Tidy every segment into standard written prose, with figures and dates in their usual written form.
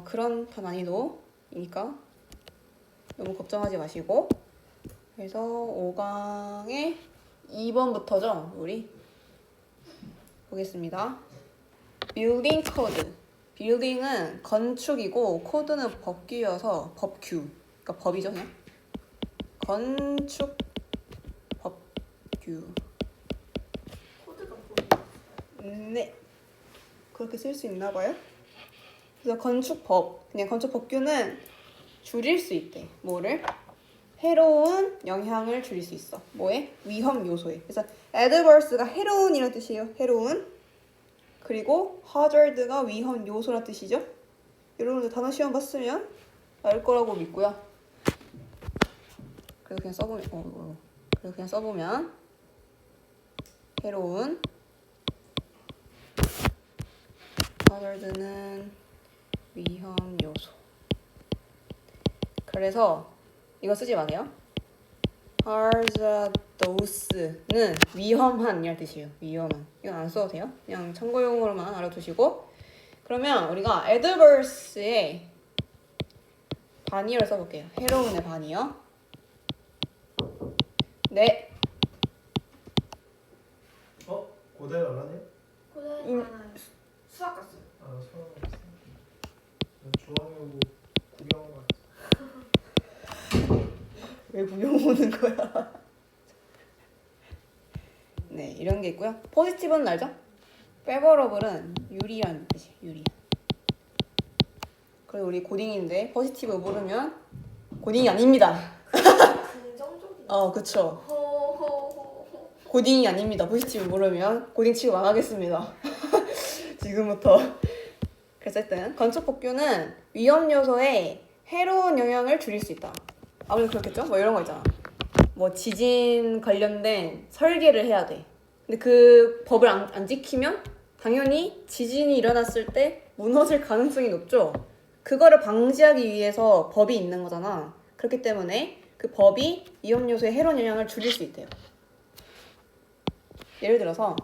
그런 난이도이니까 너무 걱정하지 마시고. 그래서 5강의 2번부터죠. 우리 보겠습니다. 빌딩 코드. 빌딩은 건축이고 코드는 법규여서 법규. 그러니까 법이죠, 그냥. 건축 법규. 코드가 뭐예요? 네. 그렇게 쓸 수 있나 봐요. 그래서 건축법, 그냥 건축법규는 줄일 수 있대. 뭐를? 해로운 영향을 줄일 수 있어. 뭐에? 위험 요소에. 그래서 adverse가 해로운이라는 뜻이에요. 해로운. 그리고 hazard가 위험 요소라는 뜻이죠. 여러분들 단어 시험 봤으면 알 거라고 믿고요. 그래서 그냥 써보면 해로운, hazard는 위험 요소. 그래서 이거 쓰지 마세요. hazardous는 위험한 이란 뜻이에요. 위험한. 이건 안 써도 돼요. 그냥 참고용어로만 알아두시고. 그러면 우리가 adverse의 반의어를 써볼게요. 해로운의 반의어. 네. 고대는 안 하네요? 고대는 하나요. 수학 갔어요. 아, 수학 없어. 중앙여고 구경 갔어. 왜 구경 오는 거야? 네, 이런 게 있고요. 포지티브는 알죠? favorable은 유리한 뜻이에요. 유리. 그리고 우리 고딩인데 포지티브 모르면 고딩이 아닙니다. 긍정적인. 그쵸. 호호호호. 고딩이 아닙니다. 포지티브 모르면 고딩 취급 안 하겠습니다. 지금부터. 그래서 일단 건축법규는 위험 요소에 해로운 영향을 줄일 수 있다. 아무래도 그렇겠죠? 뭐 이런 거 있잖아. 뭐 지진 관련된 설계를 해야 돼. 근데 그 법을 안 지키면 당연히 지진이 일어났을 때 무너질 가능성이 높죠. 그거를 방지하기 위해서 법이 있는 거잖아. 그렇기 때문에 그 법이 위험 요소에 해로운 영향을 줄일 수 있대요. 예를 들어서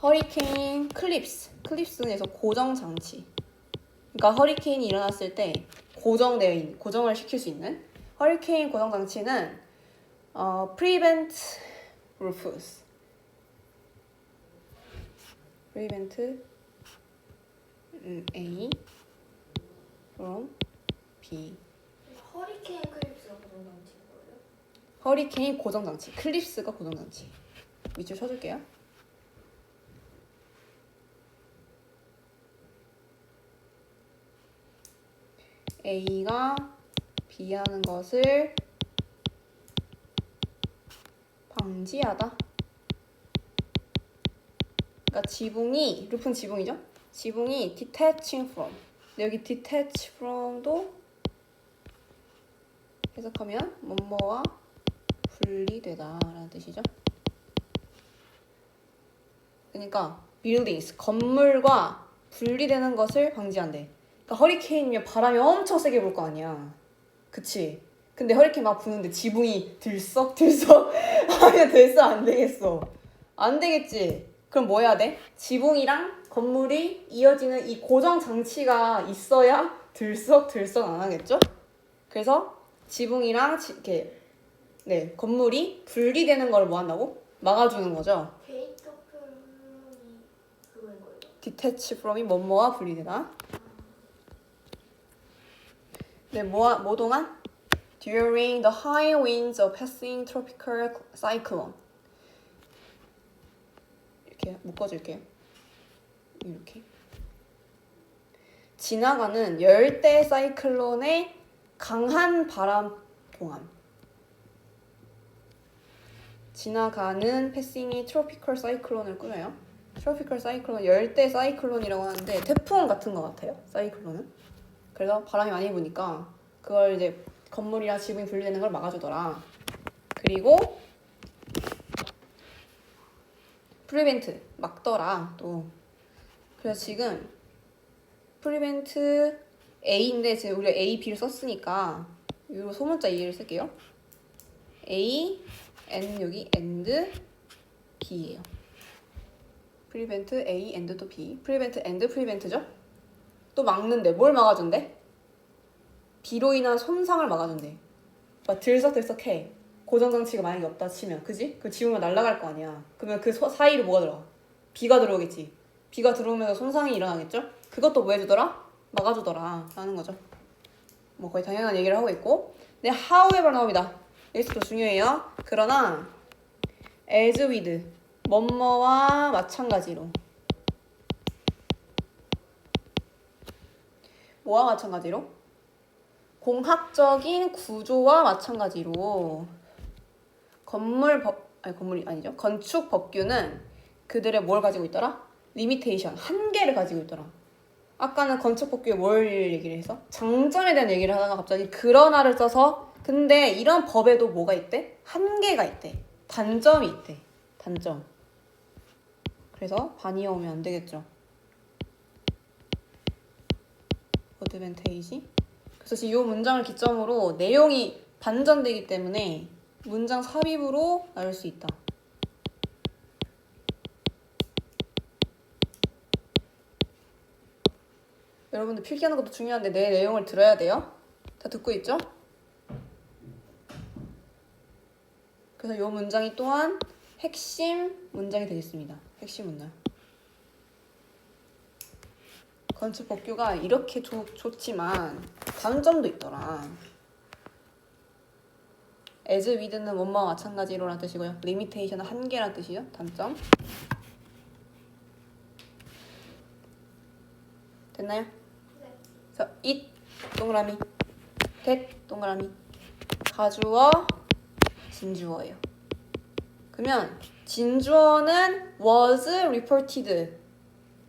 허리케인 클립스. 클립스는 그래서 고정 장치. 그러니까 허리케인이 일어났을 때 고정을 시킬 수 있는 허리케인 고정 장치는 prevent roofs. prevent A from B. 허리케인 클립스가 고정장치인 거예요? 허리케인 고정 장치. 클립스가 고정 장치. 밑줄 쳐줄게요. A가 B 하는 것을 방지하다. 그러니까 루프는 지붕이죠? 지붕이 detaching from. 근데 여기 detach from도 해석하면 뭐뭐와 분리되다 라는 뜻이죠. 그러니까 buildings, 건물과 분리되는 것을 방지한대. 그러니까 허리케인이면 바람이 엄청 세게 불 거 아니야. 그치? 근데 허리케인 막 부는데 지붕이 들썩들썩 하면 들썩 안 되겠어. 안 되겠지? 그럼 뭐 해야 돼? 지붕이랑 건물이 이어지는 이 고정 장치가 있어야 들썩들썩 안 하겠죠? 그래서 지붕이랑 건물이 분리되는 걸 뭐 한다고? 막아주는 거죠. 데이터 플럼이 그거인 거예요? detach from이 뭐뭐와 분리되다. 네, 뭐 동안? During the high winds of passing tropical cyclone. 이렇게 묶어줄게요. 이렇게. 지나가는 열대 사이클론의 강한 바람 동안. 지나가는 패싱이 트로피컬 사이클론을 꾸며요. 트로피컬 사이클론, 열대 사이클론이라고 하는데 태풍 같은 것 같아요. 사이클론은. 그래서 바람이 많이 부니까 그걸 이제 건물이랑 지붕이 분리되는 걸 막아주더라. 그리고 프리벤트 막더라 또. 그래서 지금 프리벤트 A인데 지금 우리가 A, B를 썼으니까 이 소문자 A를 쓸게요. A, N 여기 and B예요. 프리벤트 A and 또 B. 프리벤트 and 프리벤트죠. 또 막는데 뭘 막아준대? 비로 인한 손상을 막아준대. 막 들썩들썩해. 고정장치가 만약에 없다 치면, 그지? 그 지우면 날아갈 거 아니야. 그러면 그 사이로 뭐가 들어가? 비가 들어오겠지. 비가 들어오면서 손상이 일어나겠죠? 그것도 뭐 해주더라? 막아주더라 라는 거죠. 뭐 거의 당연한 얘기를 하고 있고. 근데 however 나옵니다. 여기서 또 중요해요. 그러나 as with 뭐뭐와 마찬가지로. 뭐와 마찬가지로? 공학적인 구조와 마찬가지로 건물이 아니죠. 건축 법규는 그들의 뭘 가지고 있더라? 리미테이션, 한계를 가지고 있더라. 아까는 건축 법규에 뭘 얘기를 해서? 장점에 대한 얘기를 하다가 갑자기 그러나를 써서 근데 이런 법에도 뭐가 있대? 한계가 있대. 단점이 있대. 단점. 그래서 반이어 오면 안 되겠죠. 어드밴테이지. 그래서 지금 이 문장을 기점으로 내용이 반전되기 때문에 문장 삽입으로 나올 수 있다. 여러분들 필기하는 것도 중요한데 내 내용을 들어야 돼요. 다 듣고 있죠? 그래서 이 문장이 또한 핵심 문장이 되겠습니다. 핵심 문장. 건축 법규가 이렇게 좋지만 단점도 있더라. as with는 뭐뭐와 마찬가지로라는 뜻이고요. limitation은 한계라는 뜻이죠. 단점. 됐나요? 네. 그래서 it 동그라미, that 동그라미, 가주어, 진주어예요. 그러면 진주어는 was reported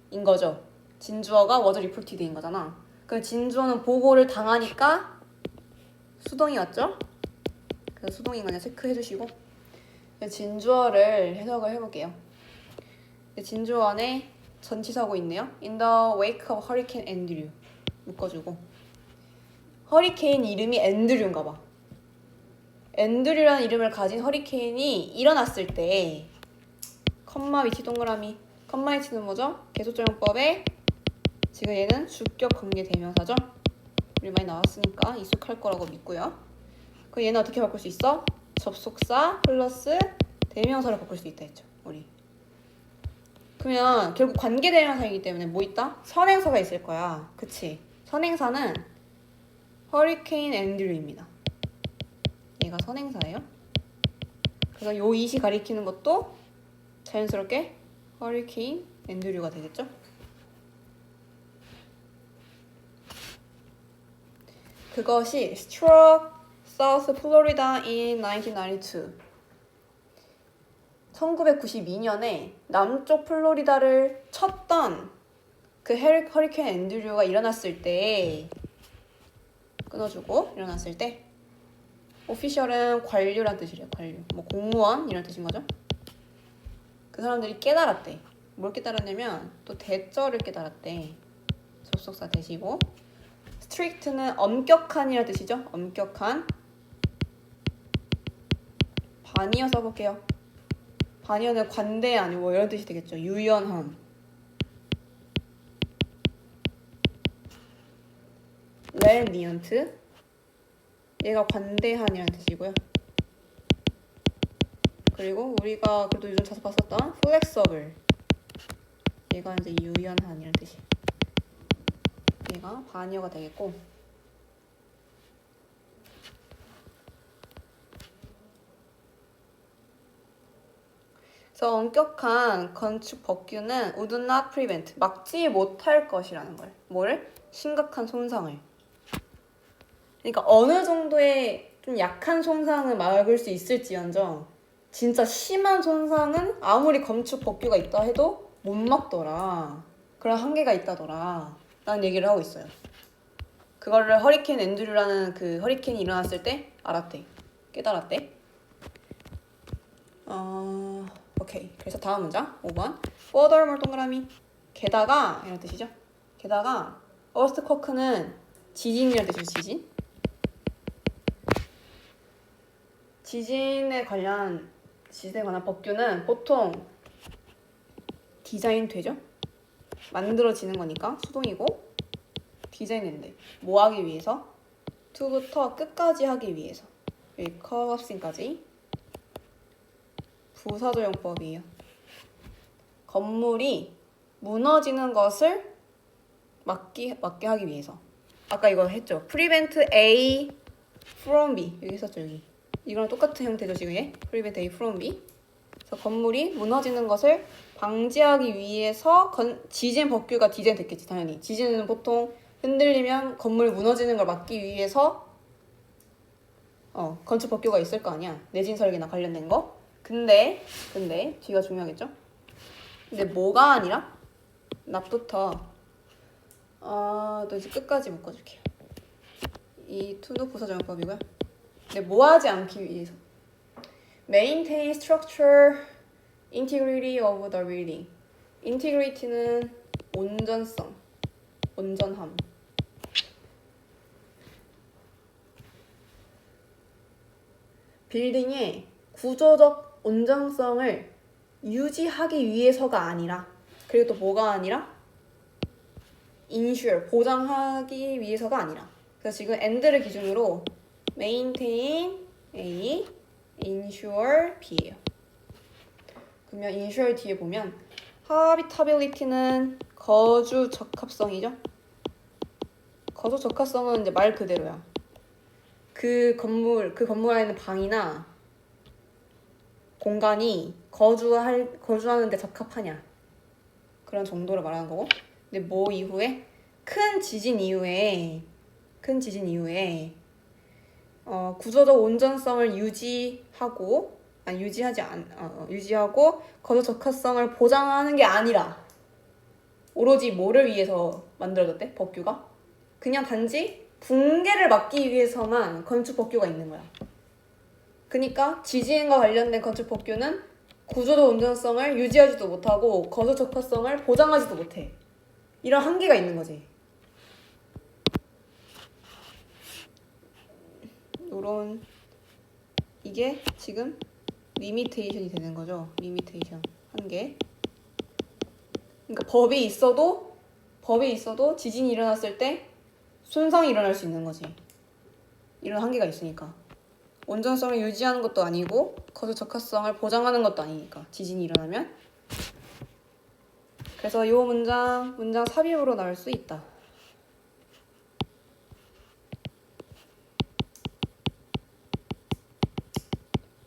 인 거죠. 진주어가 was reported 인 거잖아. 그 진주어는 보고를 당하니까 수동이 왔죠? 그래서 수동인 거냐 체크해 주시고 진주어를 해석을 해볼게요. 진주어 안에 전치사고 있네요. In the wake of Hurricane Andrew 묶어주고 허리케인 이름이 앤드류인가 봐. 앤드류라는 이름을 가진 허리케인이 일어났을 때 컴마 위치 동그라미. 컴마 위치는 뭐죠? 계속적용법에 지금 얘는 주격 관계 대명사죠. 우리 많이 나왔으니까 익숙할 거라고 믿고요. 그럼 얘는 어떻게 바꿀 수 있어? 접속사 플러스 대명사를 바꿀 수 있다 했죠. 우리. 그러면 결국 관계 대명사이기 때문에 뭐 있다? 선행사가 있을 거야. 그치? 선행사는 허리케인 앤드류입니다. 얘가 선행사예요. 그래서 요 이시 가리키는 것도 자연스럽게 허리케인 앤드류가 되겠죠? 그것이 struck South Florida in 1992. 1992년에 남쪽 플로리다를 쳤던 그 허리케인 앤드류가 일어났을 때 끊어주고 일어났을 때 오피셜은 관료란 뜻이래요. 관료. 뭐 공무원 이런 뜻인 거죠. 그 사람들이 깨달았대. 뭘 깨달았냐면 또 대절을 깨달았대. 접속사 대시고 strict는 엄격한이란 뜻이죠. 엄격한. 반이어 써볼게요. 반이어는 관대한 뭐 이런 뜻이 되겠죠. 유연한. 렐니언트. 얘가 관대한이라는 뜻이고요. 그리고 우리가 그래도 요즘 자주 봤었던 flexible. 얘가 이제 유연한이라는 뜻이. 얘가 반이어가 되겠고. 그래서 엄격한 건축 법규는 would not prevent, 막지 못할 것이라는 걸. 뭐를? 심각한 손상을. 그러니까 어느 정도의 좀 약한 손상은 막을 수 있을지언정 진짜 심한 손상은 아무리 건축 법규가 있다 해도 못 막더라. 그런 한계가 있다더라. 라는 얘기를 하고 있어요. 그거를 허리케인 앤드류라는 그 허리케인이 일어났을 때 알았대. 깨달았대. 오케이. 그래서 다음 문장 5번. Furthermore 동그라미. 게다가 이런 뜻이죠. 게다가 earthquake는 지진이라는 뜻이죠. 지진. 지진에 관한 법규는 보통 디자인 되죠. 만들어지는 거니까 수동이고 디자인했는데 뭐 하기 위해서? to부터 끝까지 하기 위해서. 여기 collapsing까지 부사조용법이에요. 건물이 무너지는 것을 막게 하기 위해서. 아까 이거 했죠. prevent A from B. 여기 있었죠, 여기. 이거랑 똑같은 형태죠, 지금 얘. prevent A from B. 그래서 건물이 무너지는 것을 방지하기 위해서 지진 법규가 디자인됐겠지, 당연히. 지진은 보통 흔들리면 건물 무너지는 걸 막기 위해서 건축 법규가 있을 거 아니야. 내진 설계나 관련된 거. 근데 뒤가 중요하겠죠? 근데 뭐가 아니라 납부터 또 이제 끝까지 묶어줄게요. 이 투도 부사정법이고요. 근데 뭐 하지 않기 위해서 maintain structure integrity of the building. integrity는 온전성, 온전함. 빌딩의 구조적 온전성을 유지하기 위해서가 아니라, 그리고 또 뭐가 아니라 ensure, 보장하기 위해서가 아니라. 그래서 지금 and를 기준으로 maintain A, ensure B예요. 그러면 ensure 뒤에 보면 habitability는 거주 적합성이죠. 거주 적합성은 이제 말 그대로야. 그 건물 안에 있는 방이나 공간이 거주하는데 적합하냐, 그런 정도를 말하는 거고. 근데 뭐 이후에 큰 지진 이후에 구조적 온전성을 유지하고 거주 적합성을 보장하는 게 아니라 오로지 뭐를 위해서 만들어졌대? 법규가? 그냥 단지 붕괴를 막기 위해서만 건축 법규가 있는 거야. 그러니까 지진과 관련된 건축 법규는 구조적 온전성을 유지하지도 못하고 거주 적합성을 보장하지도 못해. 이런 한계가 있는 거지. 요런 이게 지금 리미테이션이 되는 거죠. 리미테이션 한계. 그러니까 법이 있어도 지진이 일어났을 때 손상이 일어날 수 있는 거지. 이런 한계가 있으니까. 온전성을 유지하는 것도 아니고 거주 적합성을 보장하는 것도 아니니까, 지진이 일어나면. 그래서 이 문장 삽입으로 나올 수 있다.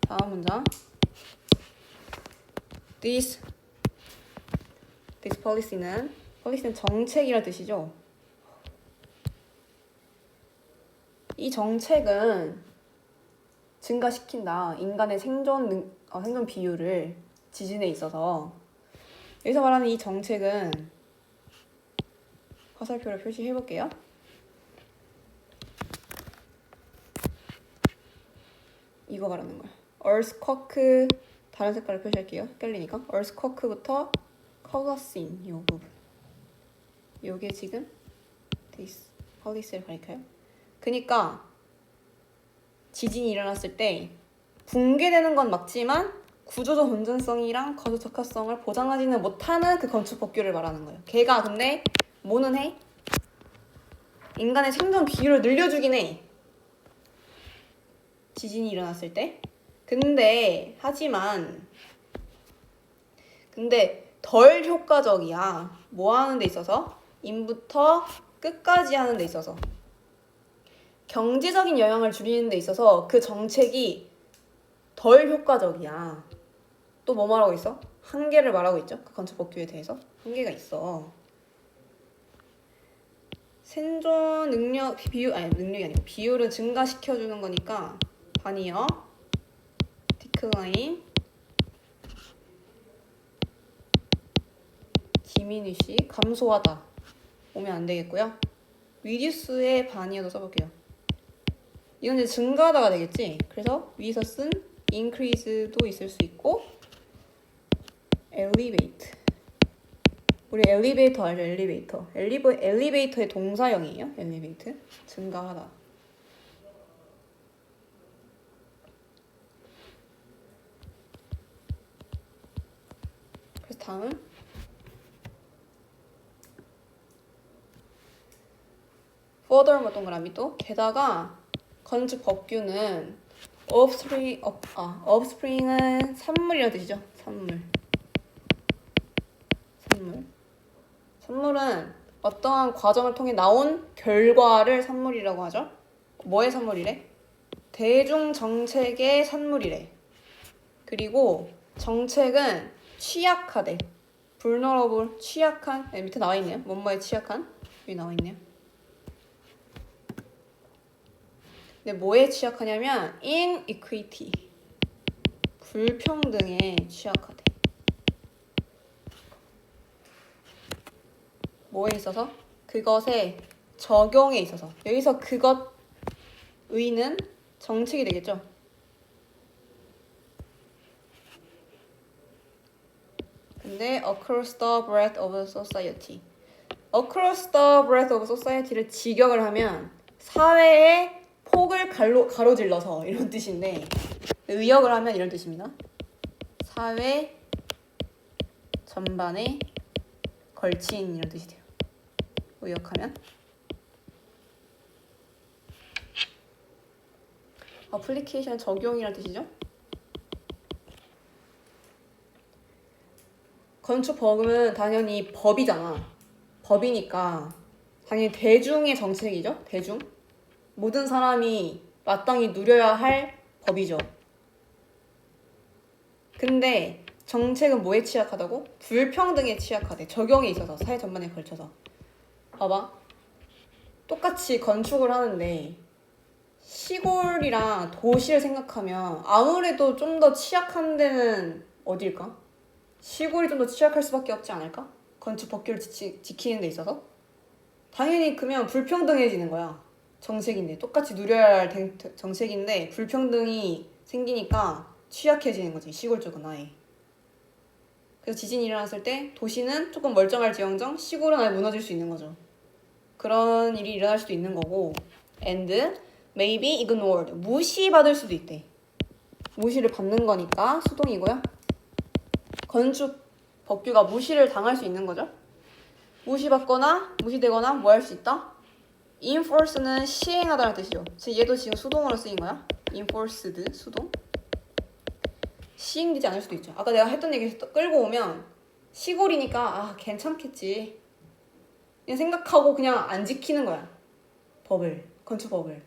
다음 문장. This policy는 정책이라 뜻이죠. 이 정책은 증가시킨다. 인간의 생존 비율을 지진에 있어서. 여기서 말하는 이 정책은 화살표로 표시해 볼게요. 이거 말하는 거야. earthquake, 다른 색깔로 표시할게요. 헷갈리니까. earthquake부터 collapsing, 이 부분. 요게 지금 this policy를 가리켜요. 그러니까 지진이 일어났을 때 붕괴되는 건 맞지만 구조적 온전성이랑 거주 적합성을 보장하지는 못하는 그 건축 법규를 말하는 거예요. 걔가 근데 뭐는 해? 인간의 생존 비율을 늘려주긴 해. 지진이 일어났을 때. 근데 덜 효과적이야. 뭐 하는 데 있어서? 인부터 끝까지 하는 데 있어서. 경제적인 영향을 줄이는 데 있어서 그 정책이 덜 효과적이야. 또 뭐 말하고 있어? 한계를 말하고 있죠. 그 건축 법규에 대해서 한계가 있어. 생존 능력이 아니고 비율을 증가시켜주는 거니까 반이요. 디클라인, 디미니시, 감소하다 오면 안 되겠고요. 리듀스의 반이어도 써볼게요. 이건 이제 증가하다가 되겠지. 그래서 위에서 쓴 increase도 있을 수 있고, elevate. 우리 엘리베이터 알죠? 엘리베이터의 동사형이에요. elevate. 증가하다. 그래서 다음 furthermore 동그라미 또 게다가 건축 법규는 offspring은 산물이라는 뜻이죠. 산물은 어떠한 과정을 통해 나온 결과를 산물이라고 하죠. 뭐의 산물이래? 대중 정책의 산물이래. 그리고 정책은 취약하대. vulnerable, 취약한. 밑에 나와 있네요. 뭐뭐에 취약한. 여기 나와 있네요. 근데 뭐에 취약하냐면 inequity, 불평등에 취약하대. 뭐에 있어서? 그것의 적용에 있어서. 여기서 그것 의는 정책이 되겠죠. 근데 across the breadth of society. across the breadth of society를 직역을 하면 사회의 폭을 가로질러서 이런 뜻인데 의역을 하면 이런 뜻입니다. 사회 전반에 걸친 이런 뜻이 돼요. 의역하면 어플리케이션 적용이라는 뜻이죠. 건축법은 당연히 법이잖아. 법이니까 당연히 대중의 정책이죠. 대중. 모든 사람이 마땅히 누려야 할 법이죠. 근데 정책은 뭐에 취약하다고? 불평등에 취약하대. 적용에 있어서 사회 전반에 걸쳐서. 봐봐. 똑같이 건축을 하는데 시골이랑 도시를 생각하면 아무래도 좀 더 취약한 데는 어딜까? 시골이 좀 더 취약할 수밖에 없지 않을까? 건축 법규를 지키는 데 있어서. 당연히 그러면 불평등해지는 거야. 정책인데 똑같이 누려야 할 정책인데 불평등이 생기니까 취약해지는 거지. 시골 쪽은 아예. 그래서 지진이 일어났을 때 도시는 조금 멀쩡할지언정 시골은 아예 무너질 수 있는 거죠. 그런 일이 일어날 수도 있는 거고. And may be ignored. 무시받을 수도 있대. 무시를 받는 거니까 수동이고요. 건축 법규가 무시를 당할 수 있는 거죠. 무시받거나 무시되거나 뭐 할 수 있다? enforce는 시행하다라는 뜻이죠. 얘도 지금 수동으로 쓰인 거야. enforced, 수동. 시행되지 않을 수도 있죠. 아까 내가 했던 얘기 끌고 오면 시골이니까 괜찮겠지 그냥 생각하고 그냥 안 지키는 거야. 법을, 건축법을.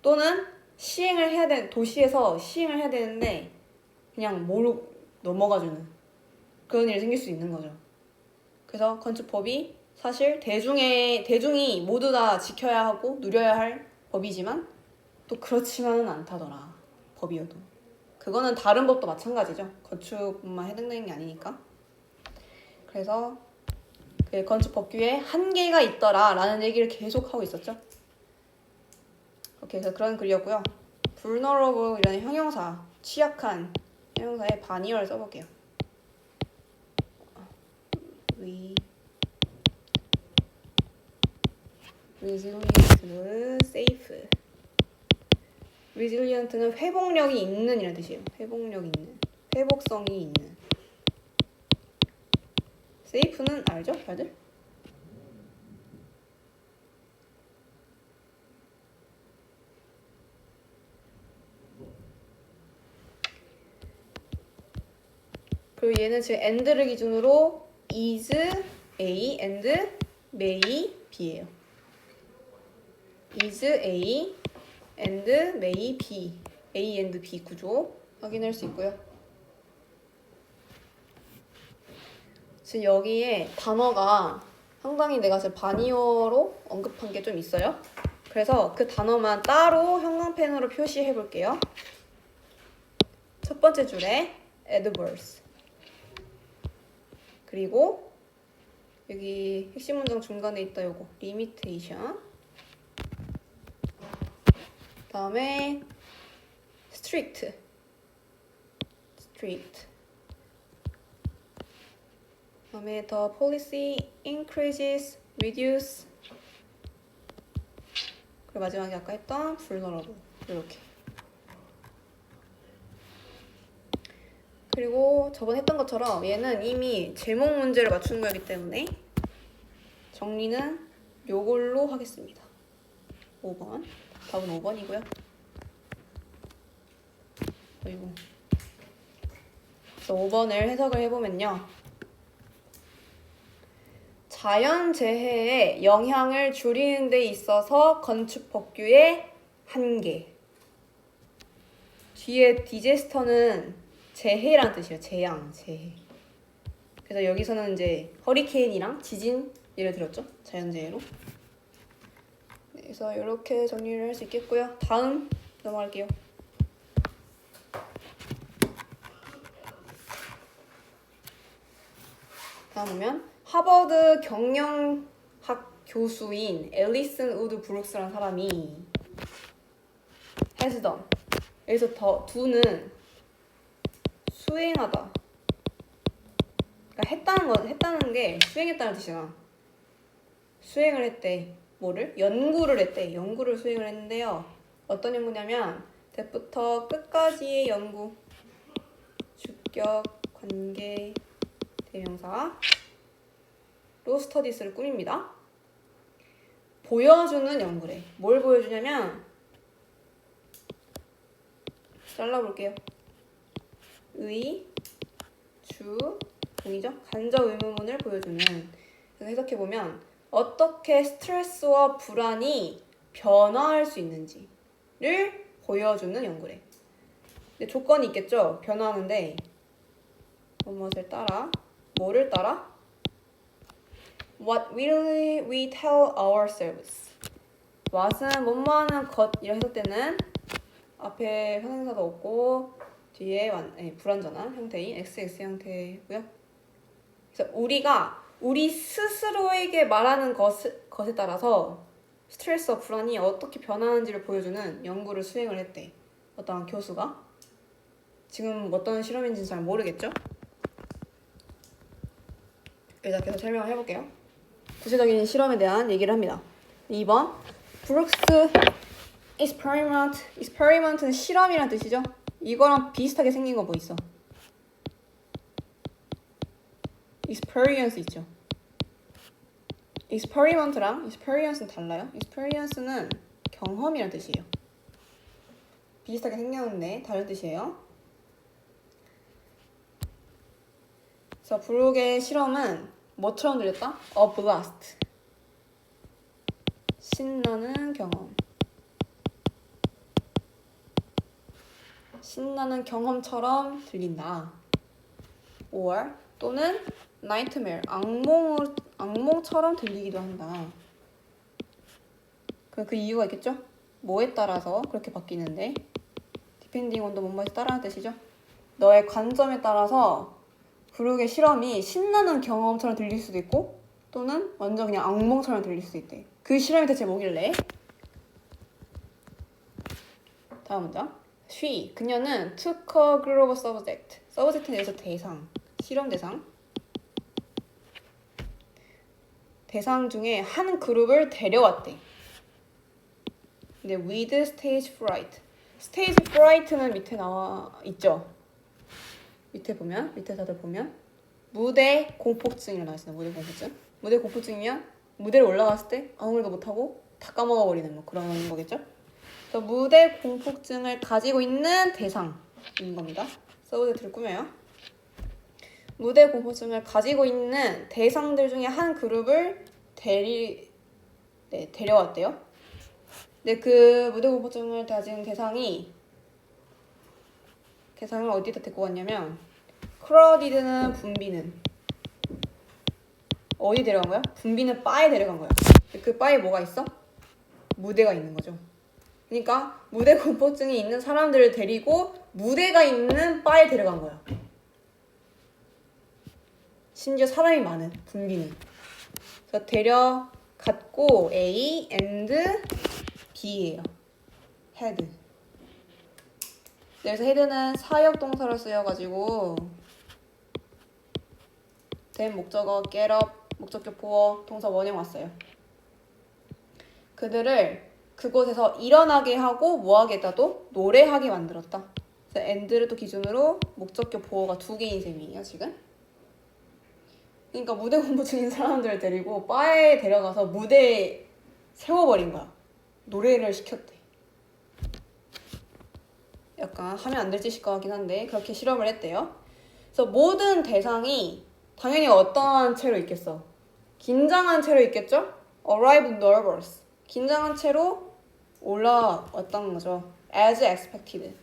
또는 시행을 해야 되는, 도시에서 시행을 해야 되는데 그냥 모르고 넘어가주는 그런 일이 생길 수 있는 거죠. 그래서 건축법이 사실 대중이 모두 다 지켜야 하고 누려야 할 법이지만 또 그렇지만은 않다더라. 법이어도. 그거는 다른 법도 마찬가지죠. 건축만 해당되는 게 아니니까. 그래서 그 건축 법규에 한계가 있더라 라는 얘기를 계속 하고 있었죠. 오케이, 그래서 그런 글이었고요. vulnerable이라는 형용사, 취약한 형용사에 반이어를 써볼게요. resilient, safe. resilient는 회복력이 있는 이라는 뜻이에요. 회복력이 있는, 회복성이 있는. safe는 알죠? 다들? 그리고 얘는 지금 and를 기준으로 is A and may B예요. is A and may B. A and B 구조 확인할 수 있고요. 지금 여기에 단어가 상당히 내가 지금 반이어로 언급한 게 좀 있어요. 그래서 그 단어만 따로 형광펜으로 표시해 볼게요. 첫 번째 줄에 adverse. 그리고 여기 핵심 문장 중간에 있다 요거 limitation. 다음에 strict. 다음에 the policy increases, reduce. 그리고 마지막에 아까 했던 vulnerable. 이렇게. 그리고 저번에 했던 것처럼 얘는 이미 제목 문제를 맞춘 거기 때문에 정리는 요걸로 하겠습니다. 5번. 답은 5번이고요. 그리고 5번을 해석을 해보면요. 자연재해의 영향을 줄이는 데 있어서 건축법규의 한계. 뒤에 디제스터는 재해란 뜻이에요. 재앙, 재해. 그래서 여기서는 이제 허리케인이랑 지진 예를 들었죠. 자연재해로. 네, 그래서 이렇게 정리를 할 수 있겠고요. 다음 넘어갈게요. 다음 보면 하버드 경영학 교수인 앨리슨 우드 브룩스라는 사람이 has done. 여기서 do는 수행하다. 그러니까 했다는 게 수행했다는 뜻이야. 수행을 했대. 뭐를? 연구를 했대. 연구를 수행을 했는데요. 어떤 연구냐면 대부터 끝까지의 연구. 주격, 관계, 대명사 로 스터디스를 꾸밉니다. 보여주는 연구래. 뭘 보여주냐면 잘라볼게요. 의, 주, 동이죠? 간접 의문문을 보여주는. 그래서 해석해보면 어떻게 스트레스와 불안이 변화할 수 있는지를 보여주는 연구래. 근데 조건이 있겠죠? 변화하는데 무엇을 따라? 뭐를 따라? What will we tell ourselves? what은 뭐뭐하는 것이라 해석되는 앞에 형용사도 없고 뒤에 불완전한 형태인 XX 형태고요. 그래서 우리가 우리 스스로에게 말하는 것에 따라서 스트레스와 불안이 어떻게 변하는지를 보여주는 연구를 수행을 했대. 어떤 교수가. 지금 어떤 실험인지는 잘 모르겠죠? 일단 계속 설명을 해볼게요. 구체적인 실험에 대한 얘기를 합니다. 2번 브룩스 experiment는 실험이란 뜻이죠. 이거랑 비슷하게 생긴 거 뭐 있어? experience 있죠. experiment랑 experience는 달라요. experience는 경험이란 뜻이에요. 비슷하게 생겼는데 다른 뜻이에요. 그래서 브룩의 실험은 뭐처럼 들렸다? A blast. 신나는 경험. 신나는 경험처럼 들린다. or 또는 nightmare. 악몽처럼 들리기도 한다. 그 이유가 있겠죠? 뭐에 따라서 그렇게 바뀌는데 depending on도 뭐뭐에 따라는 뜻이죠? 너의 관점에 따라서 브룩의 실험이 신나는 경험처럼 들릴 수도 있고 또는 완전 그냥 악몽처럼 들릴 수도 있대. 그 실험이 대체 뭐길래? 다음 문장. 그녀는 took a group of subject. subject는 여기서 대상, 실험 대상. 대상 중에 한 그룹을 데려왔대. 근데 with stage fright. stage fright는 밑에 나와 있죠. 밑에 다들 보면 무대 공포증이 나와 있어요. 무대 공포증. 무대 공포증이면 무대를 올라갔을 때 아무 말도 못하고 다 까먹어버리는 뭐 그런 거겠죠. 그래서 무대 공포증을 가지고 있는 대상인 겁니다. 서브젝트를 꾸며요. 무대 공포증을 가지고 있는 대상들 중에 한 그룹을 데려왔대요. 근데 그 무대 공포증을 가진 대상을 어디다 데리고 갔냐면 크러디드는 붐비는 어디 데려간 거야? 붐비는 바에 데려간 거야. 그 바에 뭐가 있어? 무대가 있는 거죠. 그러니까 무대 공포증이 있는 사람들을 데리고 무대가 있는 바에 데려간 거야. 심지어 사람이 많은 붐비는. 그래서 데려갔고 A and B예요. 헤드. 그래서 헤드는 사역 동사로 쓰여가지고 된 목적어 get up, 목적격 보어, 동사 원형 왔어요. 그들을 그곳에서 일어나게 하고 뭐하게 했다도 노래하게 만들었다. 그래서 and를 또 기준으로 목적격 보어가 2개인 셈이에요 지금. 그러니까 무대 공포증인 사람들을 데리고 바에 데려가서 무대에 세워버린 거야. 노래를 시켰대. 약간 하면 안 될 짓일 것 같긴 한데 그렇게 실험을 했대요. 그래서 모든 대상이 당연히 어떠한 채로 있겠어? 긴장한 채로 있겠죠? Arrived nervous. 긴장한 채로 올라왔다는 거죠. As expected.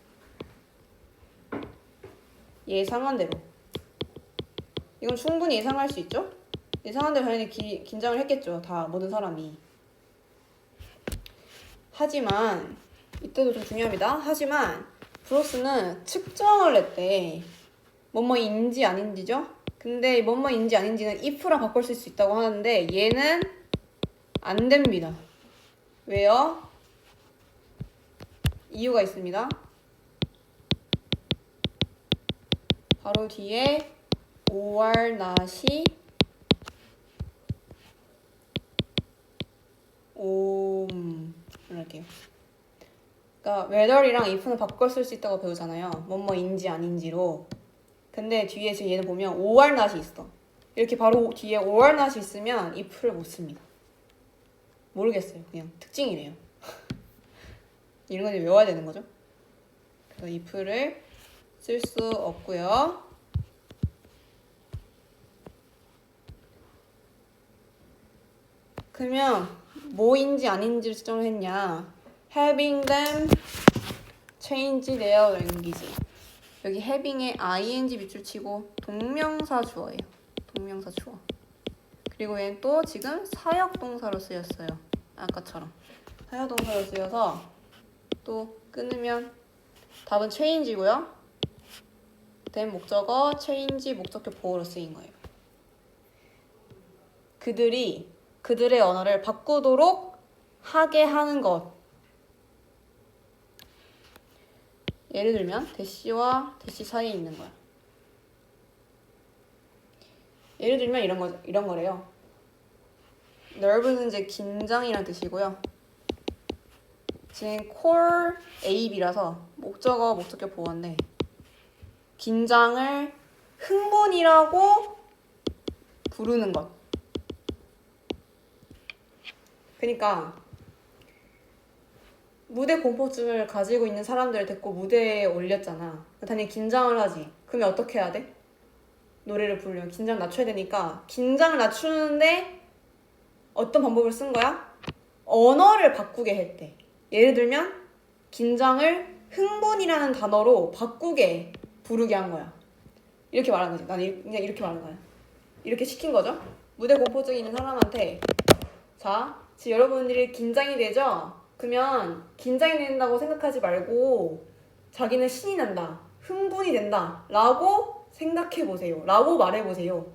예상한 대로. 이건 충분히 예상할 수 있죠? 예상한 대로 당연히 긴장을 했겠죠. 다 모든 사람이. 하지만 이때도 좀 중요합니다. 하지만 브로스는 측정을 했대. 뭐뭐인지 아닌지죠? 근데 뭐뭐인지 아닌지는 if랑 바꿀 수 있다고 하는데 얘는 안 됩니다. 왜요? 이유가 있습니다. 바로 뒤에 or not이 이렇게요. 그러니까 whether이랑 if는 바꿔 쓸 수 있다고 배우잖아요. 뭐뭐인지 아닌지로. 근데 뒤에 지금 얘는 보면 or not이 있어. 이렇게 바로 뒤에 or not이 있으면 if를 못 씁니다. 모르겠어요. 그냥 특징이래요. 이런 건 외워야 되는 거죠. 그래서 if를 쓸 수 없고요. 그러면 뭐인지 아닌지를 측정을 했냐? Having them change their language. 여기 having에 ing 밑줄 치고 동명사 주어예요. 동명사 주어. 그리고 얘는 또 지금 사역 동사로 쓰였어요. 아까처럼 사역 동사로 쓰여서 또 끊으면 답은 change고요. then 목적어 change 목적격 보호로 쓰인 거예요. 그들의 언어를 바꾸도록 하게 하는 것. 예를 들면 대시와 대시 사이에 있는 거야. 예를 들면 이런 거래요. nerve는 이제 긴장이라는 뜻이고요. 지금 core AB라서 목적어 목적격 보호인데 긴장을 흥분이라고 부르는 것. 그러니까 무대 공포증을 가지고 있는 사람들을 데리고 무대에 올렸잖아. 당연히 긴장을 하지. 그러면 어떻게 해야 돼? 노래를 부르려면 긴장 낮춰야 되니까 긴장을 낮추는데 어떤 방법을 쓴 거야? 언어를 바꾸게 했대. 예를 들면 긴장을 흥분이라는 단어로 바꾸게 부르게 한 거야. 이렇게 말하는 거지. 나는 그냥 이렇게 말하는 거야. 이렇게 시킨 거죠. 무대 공포증이 있는 사람한테 자, 지금 여러분들이 긴장이 되죠? 그러면 긴장이 된다고 생각하지 말고 자기는 신이 난다, 흥분이 된다 라고 생각해보세요. 라고 말해보세요.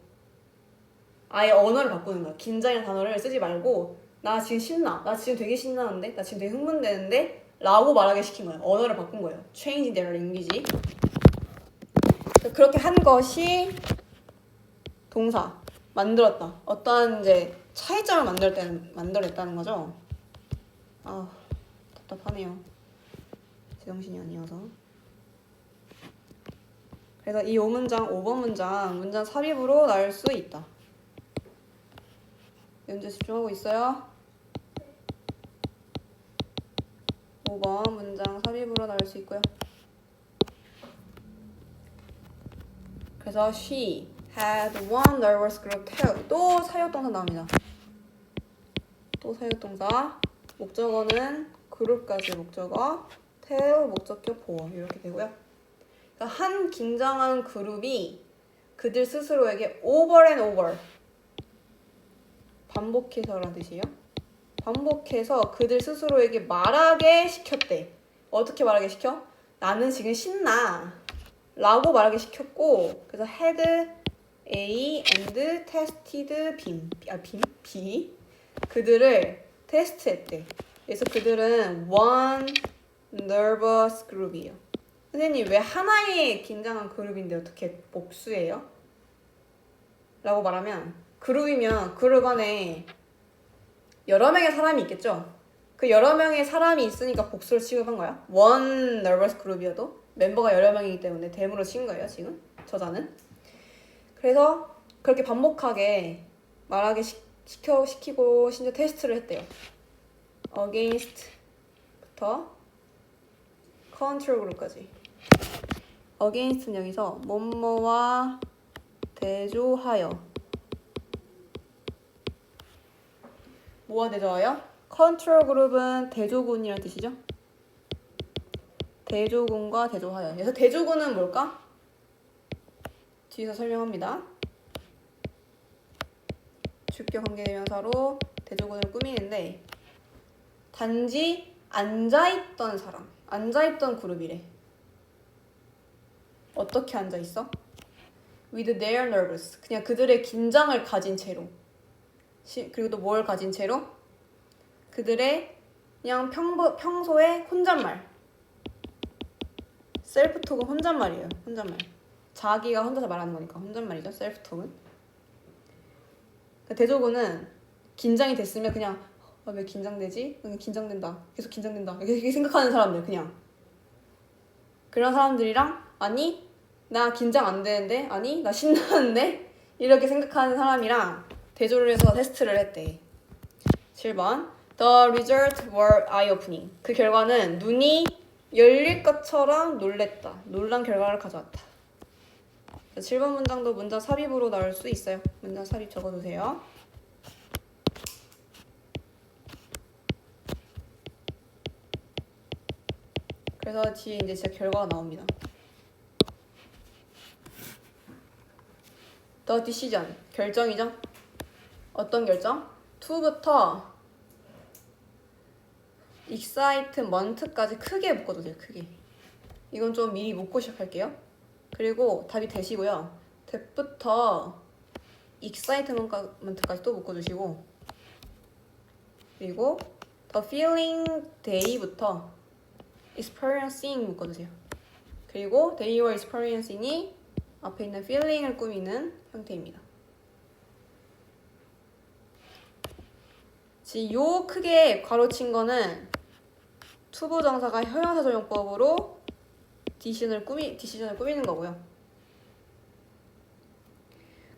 아예 언어를 바꾸는 거야. 긴장이라는 단어를 쓰지 말고 나 지금 신나, 나 지금 되게 신나는데, 나 지금 되게 흥분되는데 라고 말하게 시킨 거예요. 언어를 바꾼 거예요. Change their language. 그렇게 한 것이 동사 만들었다. 어떠한 이제 차이점을 만들어냈다는 거죠. 아, 답답하네요. 제정신이 아니어서. 그래서 이 5번 문장 삽입으로 나올 수 있다. 연재 집중하고 있어요? 5번 문장 삽입으로 나올 수 있고요. 그래서 she had one nervous group tell. 또 사역동사 나옵니다. 또 사역동사. 목적어는 그룹까지 목적어, tell 목적격 보어 이렇게 되고요. 그러니까 한 긴장한 그룹이 그들 스스로에게 over and over 반복해서라는 뜻이에요. 반복해서 그들 스스로에게 말하게 시켰대. 어떻게 말하게 시켜? 나는 지금 신나 라고 말하게 시켰고, 그래서 had A and tested B 그들을 테스트했대. 그래서 그들은 one nervous group이에요. 선생님 왜 하나의 긴장한 그룹인데 어떻게 복수예요? 라고 말하면 그룹이면 그룹 안에 여러 명의 사람이 있겠죠? 그 여러 명의 사람이 있으니까 복수를 취급한 거야. one nervous group이어도 멤버가 여러 명이기 때문에 대문으로 친 거예요 지금 저자는. 그래서 그렇게 반복하게 말하게 시키고 심지어 테스트를 했대요. against 부터 컨트롤 그룹까지. against는 여기서 뭐뭐와 대조하여. 뭐와 대조하여? 컨트롤 그룹은 대조군이라는 뜻이죠. 대조군과 대조하여. 그래서 대조군은 뭘까? 뒤에서 설명합니다. 주격 관계대명사로 대조군을 꾸미는데 단지 앉아있던 사람, 앉아있던 그룹이래. 어떻게 앉아있어? With their nerves. 그냥 그들의 긴장을 가진 채로. 그리고 또 뭘 가진 채로? 그들의 그냥 평소에 혼잣말. 셀프톡은 혼잣말이에요. 혼잣말. 자기가 혼자서 말하는 거니까 혼잣말이죠. 셀프톡은. 대조군은 긴장이 됐으면 그냥 왜 긴장되지? 긴장된다. 계속 긴장된다. 이렇게 생각하는 사람들 그냥. 그런 사람들이랑 아니 나 긴장 안 되는데 아니 나 신나는데 이렇게 생각하는 사람이랑 대조를 해서 테스트를 했대. 7번 The result were eye-opening. 그 결과는 눈이 열릴 것처럼 놀랬다. 놀란 결과를 가져왔다. 7번 문장도 문장 삽입으로 나올 수 있어요. 문장 삽입 적어두세요. 그래서 뒤에 이제 진짜 결과가 나옵니다. The decision, 결정이죠. 어떤 결정? to부터 excitement까지 크게 묶어두세요. 크게. 이건 좀 미리 묶고 시작할게요. 그리고 답이 되시고요. that부터 excitement까지 또 묶어주시고 그리고 the feeling day부터 experiencing 묶어주세요. 그리고 they were experiencing이 앞에 있는 feeling을 꾸미는 형태입니다. 요 크게 가로친 거는 투부정사가 형용사조용법으로 디시전을 꾸미는 거고요.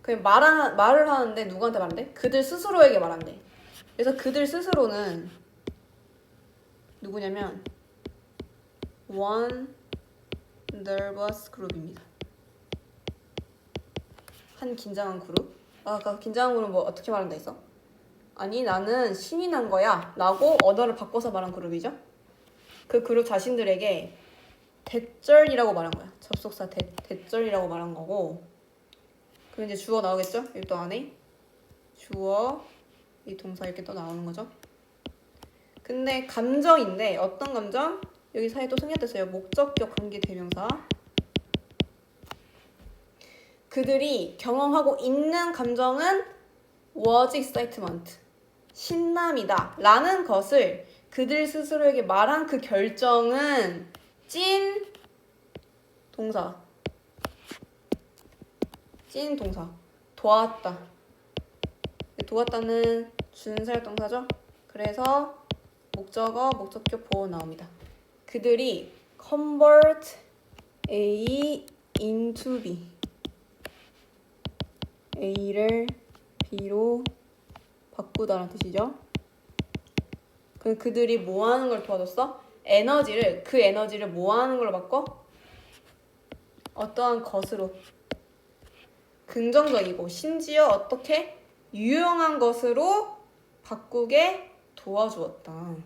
그냥 말을 하는데 누구한테 말한대? 그들 스스로에게 말한대. 그래서 그들 스스로는 누구냐면 one nervous group입니다. 한 긴장한 그룹. 아까 긴장한 그룹 뭐 어떻게 말한다 했어? 아니 나는 신이 난 거야 라고 언어를 바꿔서 말한 그룹이죠. 그 그룹 자신들에게 대절이라고 말한 거야. 접속사 대절이라고 말한 거고. 그럼 이제 주어 나오겠죠? 여기 또 안에 주어 이 동사 이렇게 또 나오는 거죠. 근데 감정인데 어떤 감정? 여기 사이에 또 생략됐어요. 목적격 관계 대명사. 그들이 경험하고 있는 감정은 was excitement. 신남이다 라는 것을 그들 스스로에게 말한 그 결정은 찐 동사. 찐 동사. 도왔다. 도왔다는 준사역 동사죠. 그래서 목적어, 목적격 보호 나옵니다. 그들이 convert A into B. A를 B로 바꾸다라는 뜻이죠. 그들이 뭐 하는 걸 도와줬어? 그 에너지를 뭐 하는 걸로 바꿔? 어떠한 것으로. 긍정적이고 심지어 어떻게? 유용한 것으로 바꾸게 도와주었다.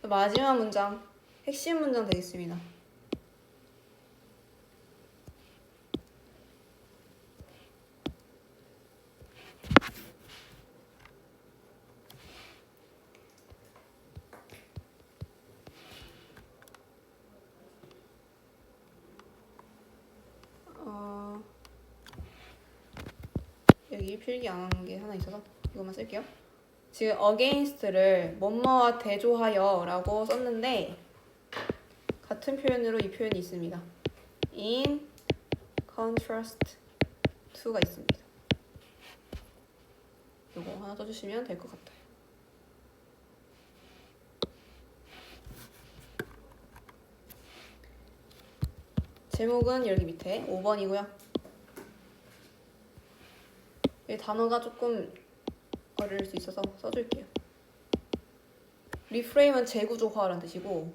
마지막 문장, 핵심 문장 되겠습니다. 여기 필기 안 한 게 하나 있어서 이것만 쓸게요. 지금 against를 뭐뭐와 대조하여 라고 썼는데 같은 표현으로 이 표현이 있습니다. in contrast to가 있습니다. 이거 하나 써주시면 될 것 같아요. 제목은 여기 밑에 5번이고요. 이 단어가 조금 어려울 수 있어서 써줄게요. 리프레임은 재구조화라는 뜻이고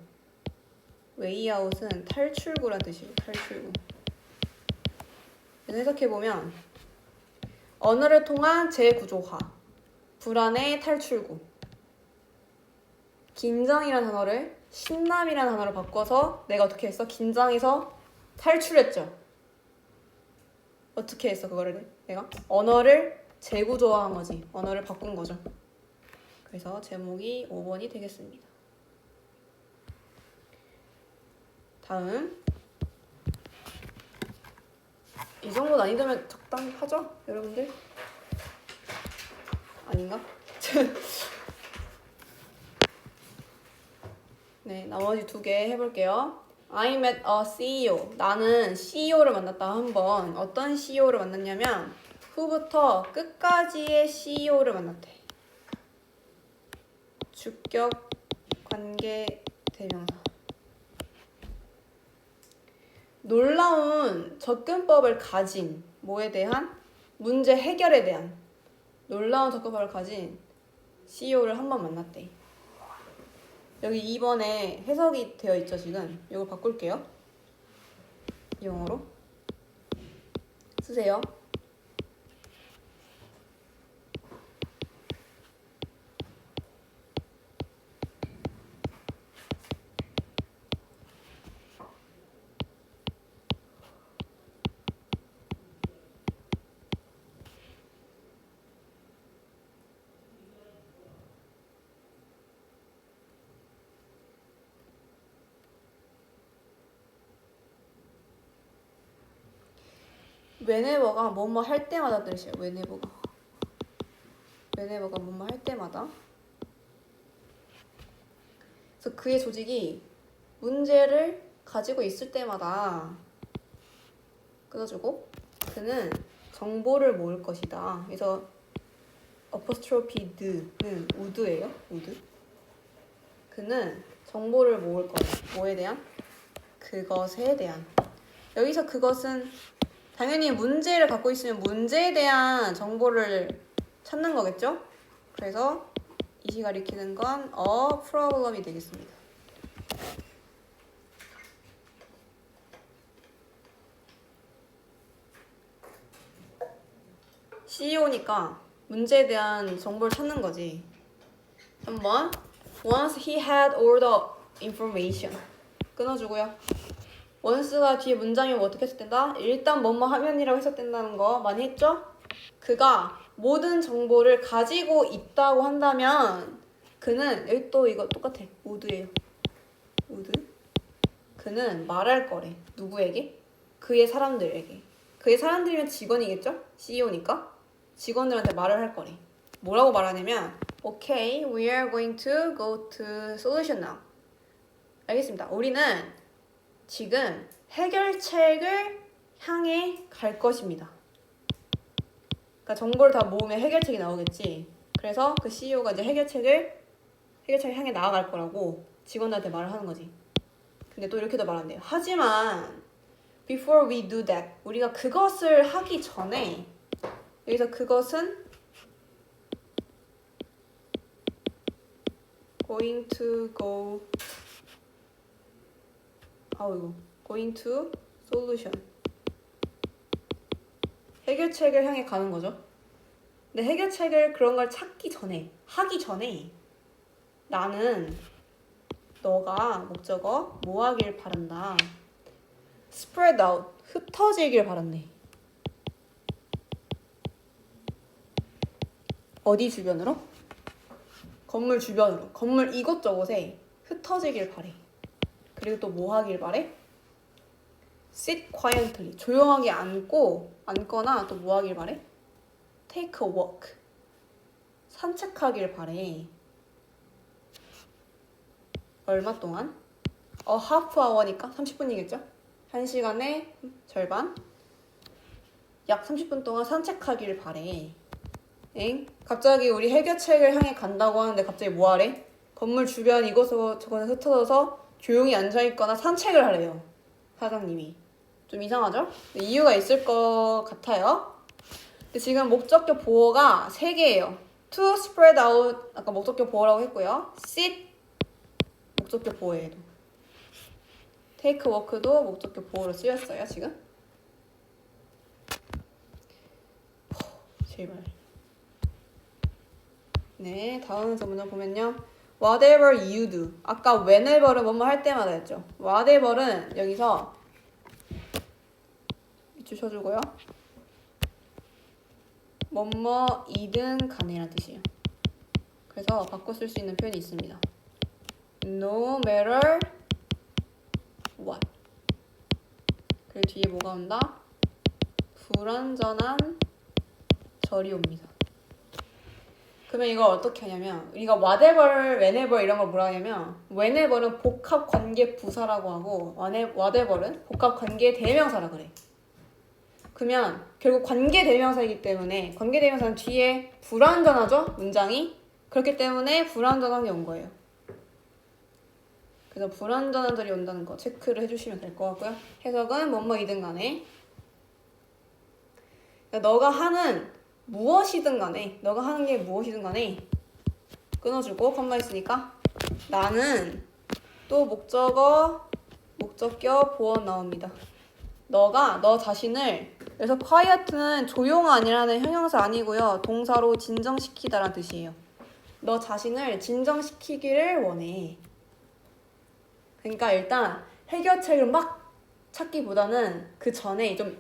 웨이아웃은 탈출구라는 뜻이고 탈출구. 그래서 해석해보면 언어를 통한 재구조화, 불안의 탈출구. 긴장이라는 단어를 신남이라는 단어로 바꿔서 내가 어떻게 했어? 긴장해서 탈출했죠. 어떻게 했어 그거를? 내가 언어를 재구조화한 거지. 언어를 바꾼 거죠. 그래서 제목이 5번이 되겠습니다. 다음 이 정도 난이도면 적당히 하죠? 여러분들? 아닌가? 네, 나머지 2개 해볼게요. I met a CEO. 나는 CEO를 만났다. 한번 어떤 CEO를 만났냐면 후부터 끝까지의 CEO를 만났대. 주격 관계 대명사. 놀라운 접근법을 가진 뭐에 대한? 문제 해결에 대한 놀라운 접근법을 가진 CEO를 한 번 만났대. 여기 2번에 해석이 되어 있죠 지금. 이거 바꿀게요. 영어로 쓰세요. whenever가 뭐뭐 할 때마다 뜻이에요. whenever가 뭐뭐 할 때마다. 그래서 그의 조직이 문제를 가지고 있을 때마다 끊어주고 그는 정보를 모을 것이다. 그래서 apostrophe는 would예요. would. 그는 정보를 모을 거예요. 뭐에 대한? 그것에 대한. 여기서 그것은 당연히 문제를 갖고 있으면 문제에 대한 정보를 찾는 거겠죠? 그래서 이 시가 익히는 건 a problem이 되겠습니다. CEO니까 문제에 대한 정보를 찾는 거지. 한번 once he had all the information 끊어주고요. once가 뒤에 문장이 뭐 어떻게 해석된다? 일단 뭐뭐 하면이라고 해석된다는 거 많이 했죠? 그가 모든 정보를 가지고 있다고 한다면 그는 여기 또 이거 똑같아. would예요. would. 그는 말할 거래. 누구에게? 그의 사람들에게. 그의 사람들이면 직원이겠죠? CEO니까 직원들한테 말을 할 거래. 뭐라고 말하냐면 Okay, we are going to go to solution now. 알겠습니다. 우리는 지금 해결책을 향해 갈 것입니다. 그러니까 정보를 다 모으면 해결책이 나오겠지. 그래서 그 CEO가 이제 해결책을 향해 나아갈 거라고 직원들한테 말을 하는 거지. 근데 또 이렇게도 말한대요. 하지만 before we do that, 우리가 그것을 하기 전에 여기서 그것은 going to solution. 해결책을 향해 가는 거죠. 근데 해결책을 그런 걸 찾기 전에, 하기 전에 나는 너가 목적어 뭐 하길 바란다. spread out, 흩어지길 바란대. 어디 주변으로? 건물 주변으로. 건물 이곳저곳에 흩어지길 바래. 그리고 또 뭐 하길 바래? sit quietly, 조용하게 앉거나 또 뭐 하길 바래? take a walk, 산책하길 바래. 얼마 동안? half hour니까 30분이겠죠? 1시간의 절반? 약 30분 동안 산책하길 바래. 엥? 갑자기 우리 해결책을 향해 간다고 하는데 갑자기 뭐 하래? 건물 주변 이곳저곳에 흩어져서 조용히 앉아있거나 산책을 하래요. 사장님이. 좀 이상하죠? 이유가 있을 것 같아요. 근데 지금 목적격 보어가 3개예요. to spread out 아까 목적격 보호라고 했고요. sit 목적격 보호에도 take work도 목적격 보호로 쓰였어요 지금. 제발. 네, 다음 문장 보면요. Whatever you do. 아까 whenever는 뭐뭐 할 때마다 했죠. whatever는 여기서 밑줄 쳐주고요. 뭐뭐이든 간에란 뜻이에요. 그래서 바꿔 쓸 수 있는 표현이 있습니다. No matter what. 그리고 뒤에 뭐가 온다? 불완전한 절이 옵니다. 그러면 이걸 어떻게 하냐면 우리가 whatever, whenever 이런 걸 뭐라 하냐면 whenever는 복합 관계 부사라고 하고 whatever는 복합 관계 대명사라 그래. 그러면 결국 관계 대명사이기 때문에 관계 대명사는 뒤에 불완전하죠? 문장이. 그렇기 때문에 불완전한 게 온 거예요. 그래서 불완전한 절이 온다는 거 체크를 해주시면 될 것 같고요. 해석은 뭐뭐이든 간에 그러니까 너가 하는 무엇이든 간에 너가 하는 게 무엇이든 간에 끊어주고 컴마 있으니까 나는 또 목적어 목적격 보어 나옵니다. 너가 너 자신을 그래서 quiet는 조용한이라는 형용사 아니고요. 동사로 진정시키다라는 뜻이에요. 너 자신을 진정시키기를 원해. 그러니까 일단 해결책을 막 찾기보다는 그 전에 좀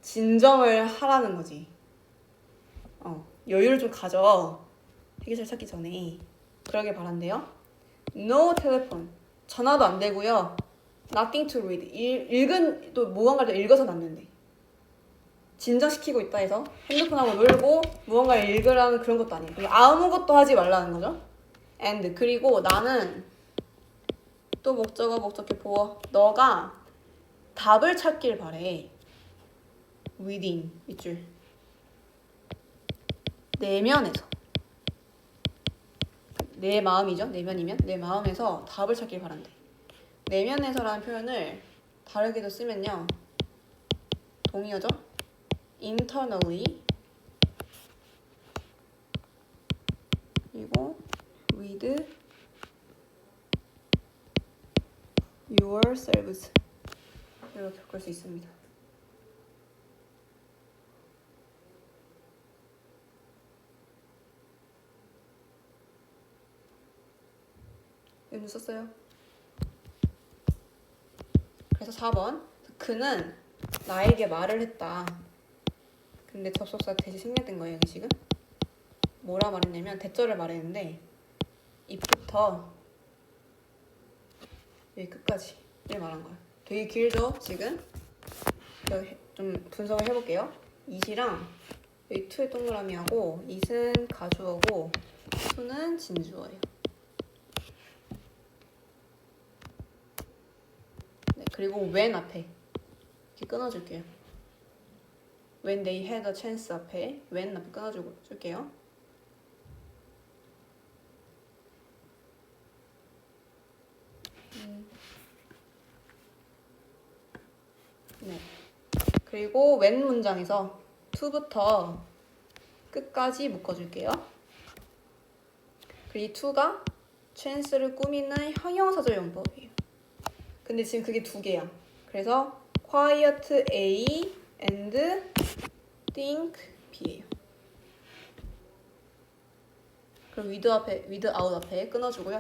진정을 하라는 거지. 여유를 좀 가져. 해결책 찾기 전에. 그러길 바란대요. No telephone. 전화도 안 되고요. Nothing to read. 읽은 또 무언가를 읽어서는 안 된대. 진정시키고 있다 해서 핸드폰하고 놀고 무언가를 읽으라는 그런 것도 아니에요. 그리고 아무것도 하지 말라는 거죠. And 그리고 나는 또 목적어 목적격 보어. 너가 답을 찾길 바래. within 밑줄. 내면에서. 내 마음이죠. 내면이면 내 마음에서 답을 찾길 바란대. 내면에서라는 표현을 다르게도 쓰면요. 동의어죠? internally 그리고 with yourselves 이렇게 바꿀 수 있습니다. 연주 썼어요. 그래서 4번 그는 나에게 말을 했다. 근데 접속사 대신 생략된 거예요. 여기 지금 뭐라 말했냐면 대절을 말했는데 입부터 여기 끝까지 를 말한 거야. 되게 길죠 지금. 좀 분석을 해볼게요. it이랑 여기 to의 동그라미하고 it은 가주어고 to는 진주어예요. 네, 그리고 when 앞에 이렇게 끊어줄게요. when they had a chance 앞에 when 앞에 끊어줄게요. 네. 그리고 when 문장에서 to부터 끝까지 묶어줄게요. 그리고 to가 chance를 꾸미는 형용사절 용법이에요. 근데 지금 그게 두 개야. 그래서 quiet A and think B예요. 그럼 without 앞에 끊어주고요.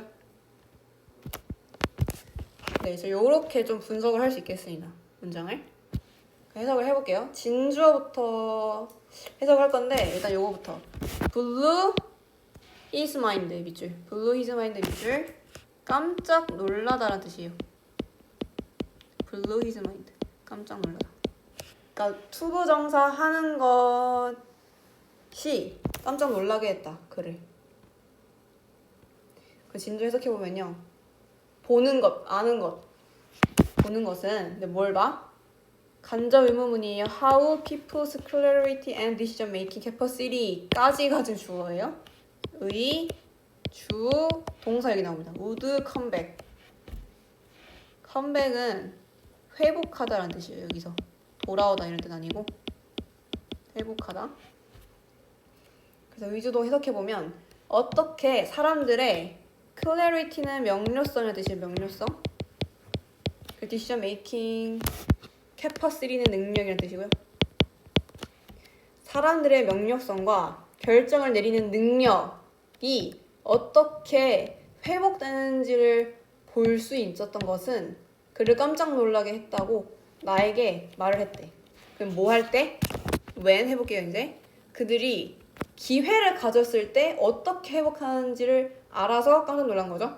네, 그래서 요렇게 좀 분석을 할 수 있겠습니다. 문장을. 해석을 해볼게요. 진주어부터 해석을 할 건데 일단 요거부터. blew his mind 밑줄. blew his mind 밑줄. 깜짝 놀라다라는 뜻이에요. blew his mind. 깜짝 놀라다. 그러니까 투부정사 하는 것이 깜짝 놀라게 했다. 그를. 그 진주 해석해보면요. 보는 것, 아는 것. 보는 것은 근데 뭘 봐? 간접 의문문이에요. How people's clarity and decision making capacity 까지 가진 주어예요. 의, 주, 동사 여기 나옵니다. would come back. come back은 회복하다라는 뜻이에요. 여기서 돌아오다 이런 뜻 아니고 회복하다. 그래서 그래서 위주도 해석해보면 어떻게 사람들의 clarity는 명료성을 뜻이에요. 명료성. 그 decision making capacity는 능력이라는 뜻이고요. 사람들의 명료성과 결정을 내리는 능력이 어떻게 회복되는지를 볼 수 있었던 것은 그를 깜짝 놀라게 했다고 나에게 말을 했대. 그럼 뭐 할 때? when 해볼게요. 이제 그들이 기회를 가졌을 때 어떻게 회복하는지를 알아서 깜짝 놀란 거죠.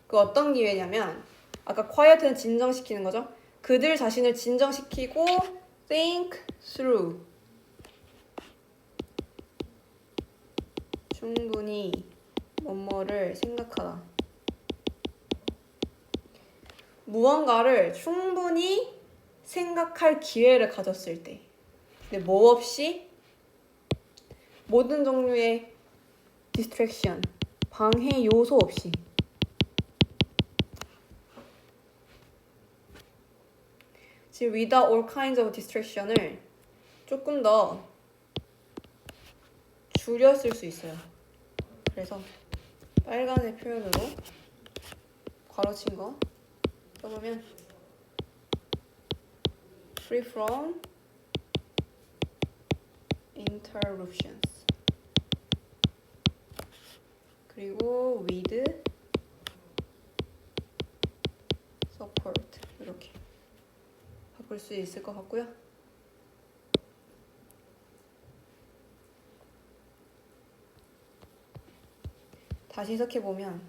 그 어떤 기회냐면 아까 quiet는 진정시키는 거죠. 그들 자신을 진정시키고 think through 충분히 뭐뭐를 생각하다. 무언가를 충분히 생각할 기회를 가졌을 때. 근데 뭐 없이 모든 종류의 distraction, 방해 요소 없이. 지금 without all kinds of distraction을 조금 더 줄였을 수 있어요. 그래서 빨간색 표현으로 괄호친 거 써보면 free from interruptions 그리고 with support 이렇게 바꿀 수 있을 것 같고요. 다시 해석해보면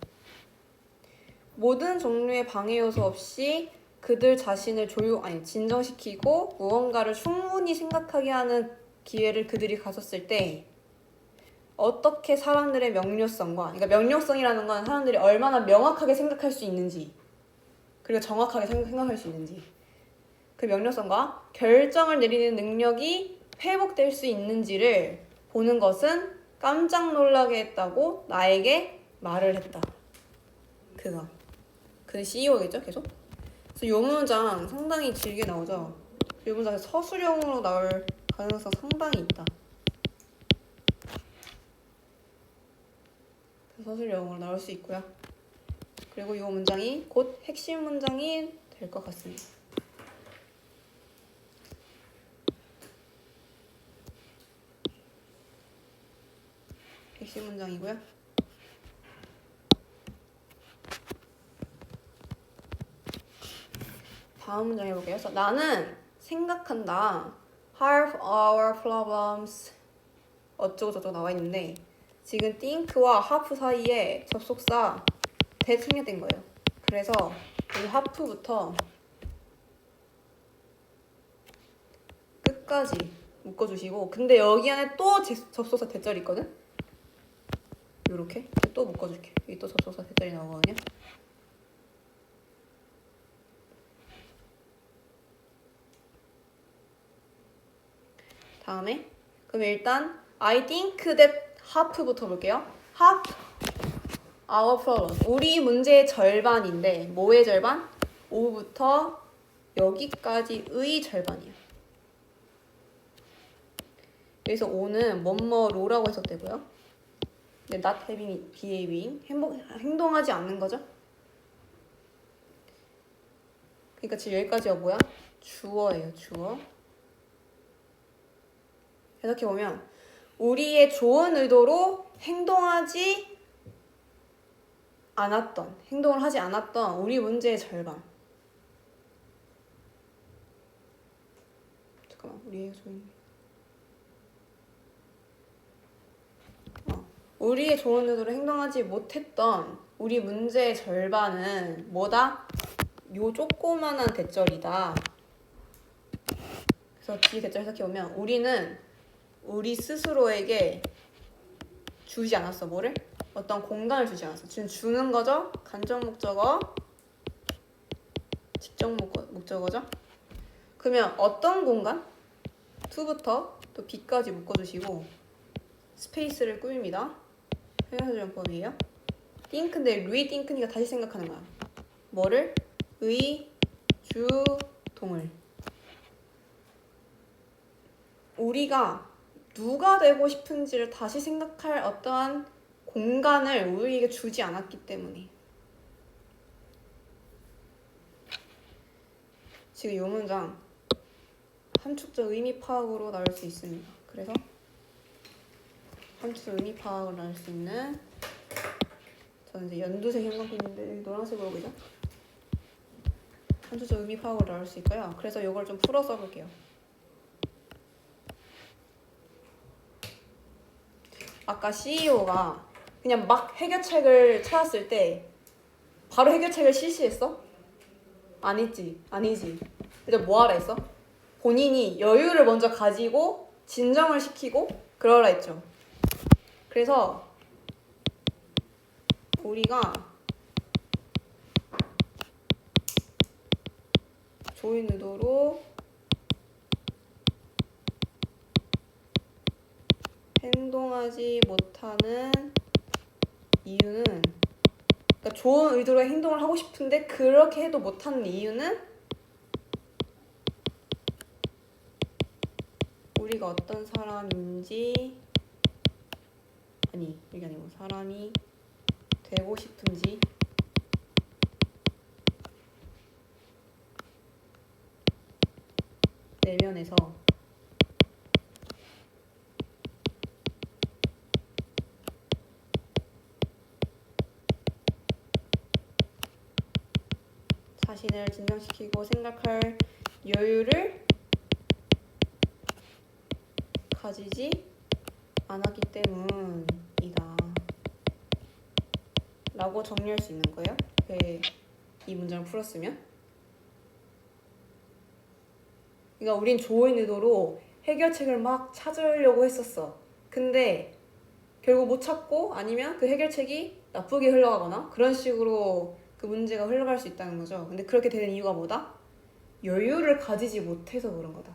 모든 종류의 방해 요소 없이 그들 자신을 진정시키고 무언가를 충분히 생각하게 하는 기회를 그들이 가졌을 때 어떻게 사람들의 명료성과 그러니까 명료성이라는 건 사람들이 얼마나 명확하게 생각할 수 있는지 그리고 정확하게 생각할 수 있는지 그 명료성과 결정을 내리는 능력이 회복될 수 있는지를 보는 것은 깜짝 놀라게 했다고 나에게 말을 했다. 그 CEO겠죠, 계속? 그래서 이 문장 상당히 길게 나오죠. 이 문장 서술형으로 나올 가능성 상당히 있다. 서술형으로 나올 수 있고요. 그리고 이 문장이 곧 핵심 문장이 될 것 같습니다. 핵심 문장이고요. 다음 문장 해볼게요. 그래서 나는 생각한다. Half our problems 어쩌고저쩌고 나와 있는데 지금 think와 half 사이에 접속사 that 생략된 거예요. 그래서 이 half부터 끝까지 묶어주시고 근데 여기 안에 또 접속사 대절이 있거든? 요렇게 또 묶어줄게. 여기 또 접속사 대절이 나오거든요. 다음에 그럼 일단 I think that half부터 볼게요. half our problem 우리 문제의 절반인데 뭐의 절반? 5부터 여기까지의 절반이야. 여기서 5는 뭐뭐로라고 해석되고요. not having, behaving 행동하지 않는 거죠. 그러니까 지금 여기까지가 뭐야? 주어예요. 주어. 해석해보면 우리의 좋은 의도로 행동을 하지 않았던 우리 문제의 절반. 잠깐만, 우리의 좋은 의도로 행동하지 못했던 우리 문제의 절반은 뭐다? 요 조그만한 대절이다. 그래서 뒤에 대절 해석해보면 우리는 우리 스스로에게 주지 않았어. 뭐를? 어떤 공간을 주지 않았어. 지금 주는 거죠? 간접 목적어, 직접 목적어죠? 그러면 어떤 공간? to부터 또 b까지 묶어주시고 스페이스를 꾸밉니다. 회화조정법이에요. think인데 rethink니까 다시 생각하는 거야. 뭐를? 의, 주, 동을. 우리가 누가 되고 싶은지를 다시 생각할 어떠한 공간을 우리에게 주지 않았기 때문에. 지금 이 문장 함축적 의미 파악으로 나올 수 있습니다. 그래서 함축적 의미 파악으로 나올 수 있는, 저는 이제 연두색 형광펜 있는데 노란색으로 보이죠? 함축적 의미 파악으로 나올 수 있고요. 그래서 이걸 좀 풀어 써볼게요. 아까 CEO가 그냥 막 해결책을 찾았을 때 바로 해결책을 실시했어? 아니지. 근데 뭐 하라 했어? 본인이 여유를 먼저 가지고 진정을 시키고 그러라 했죠. 그래서 우리가 좋은 의도로 행동하지 못하는 이유는, 그러니까 좋은 의도로 행동을 하고 싶은데 그렇게 해도 못하는 이유는 우리가 어떤 사람인지, 아니 이게 아니고 사람이 되고 싶은지 내면에서 자신을 진정시키고 생각할 여유를 가지지 않았기 때문이다 라고 정리할 수 있는 거예요. 이 문장을 풀었으면. 그러니까 우린 좋은 의도로 해결책을 막 찾으려고 했었어. 근데 결국 못 찾고, 아니면 그 해결책이 나쁘게 흘러가거나 그런 식으로 그 문제가 흘러갈 수 있다는 거죠. 근데 그렇게 되는 이유가 뭐다? 여유를 가지지 못해서 그런 거다.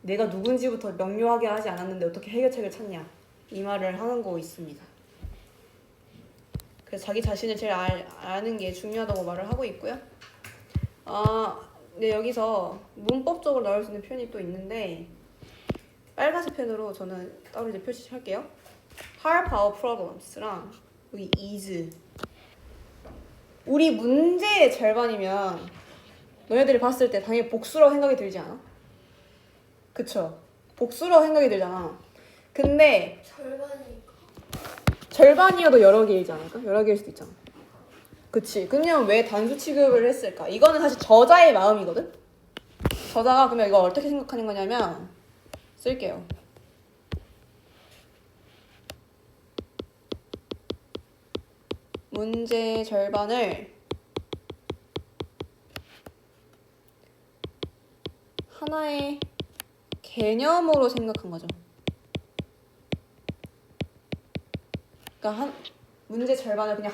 내가 누군지부터 명료하게 하지 않았는데 어떻게 해결책을 찾냐, 이 말을 하는 거 있습니다. 그래서 자기 자신을 제일 아는 게 중요하다고 말을 하고 있고요. 네, 여기서 문법적으로 나올 수 있는 표현이 또 있는데, 빨간색 펜으로 저는 따로 이제 표시할게요. Help our problems랑 여기 is. 우리 문제의 절반이면 너네들이 봤을 때 당연히 복수라고 생각이 들지 않아? 그쵸? 복수라고 생각이 들잖아. 근데 절반이니까. 절반이어도 여러 개이지 않을까? 여러 개일 수도 있잖아. 그치? 그냥 왜 단수 취급을 했을까? 이거는 사실 저자의 마음이거든? 저자가 그러면 이거 어떻게 생각하는 거냐면, 쓸게요. 문제의 절반을 하나의 개념으로 생각한 거죠. 그러니까 문제 절반을 그냥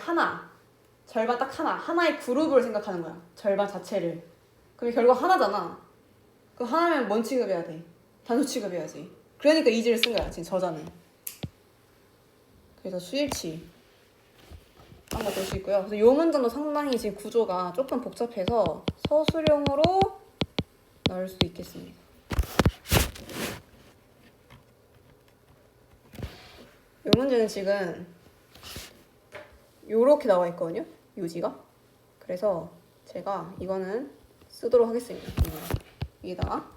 절반 딱 하나의 그룹으로 생각하는 거야. 절반 자체를. 그럼 결국 하나잖아. 그럼 하나면 뭔 취급해야 돼? 단수 취급해야지. 그러니까 이지를 쓴 거야, 지금 저자는. 그래서 수일치 한번 볼 수 있고요. 그래서 이 문장도 상당히 지금 구조가 조금 복잡해서 서술형으로 나올 수도 있겠습니다. 이 문제는 지금 요렇게 나와 있거든요, 요지가. 그래서 제가 이거는 쓰도록 하겠습니다. 여기다가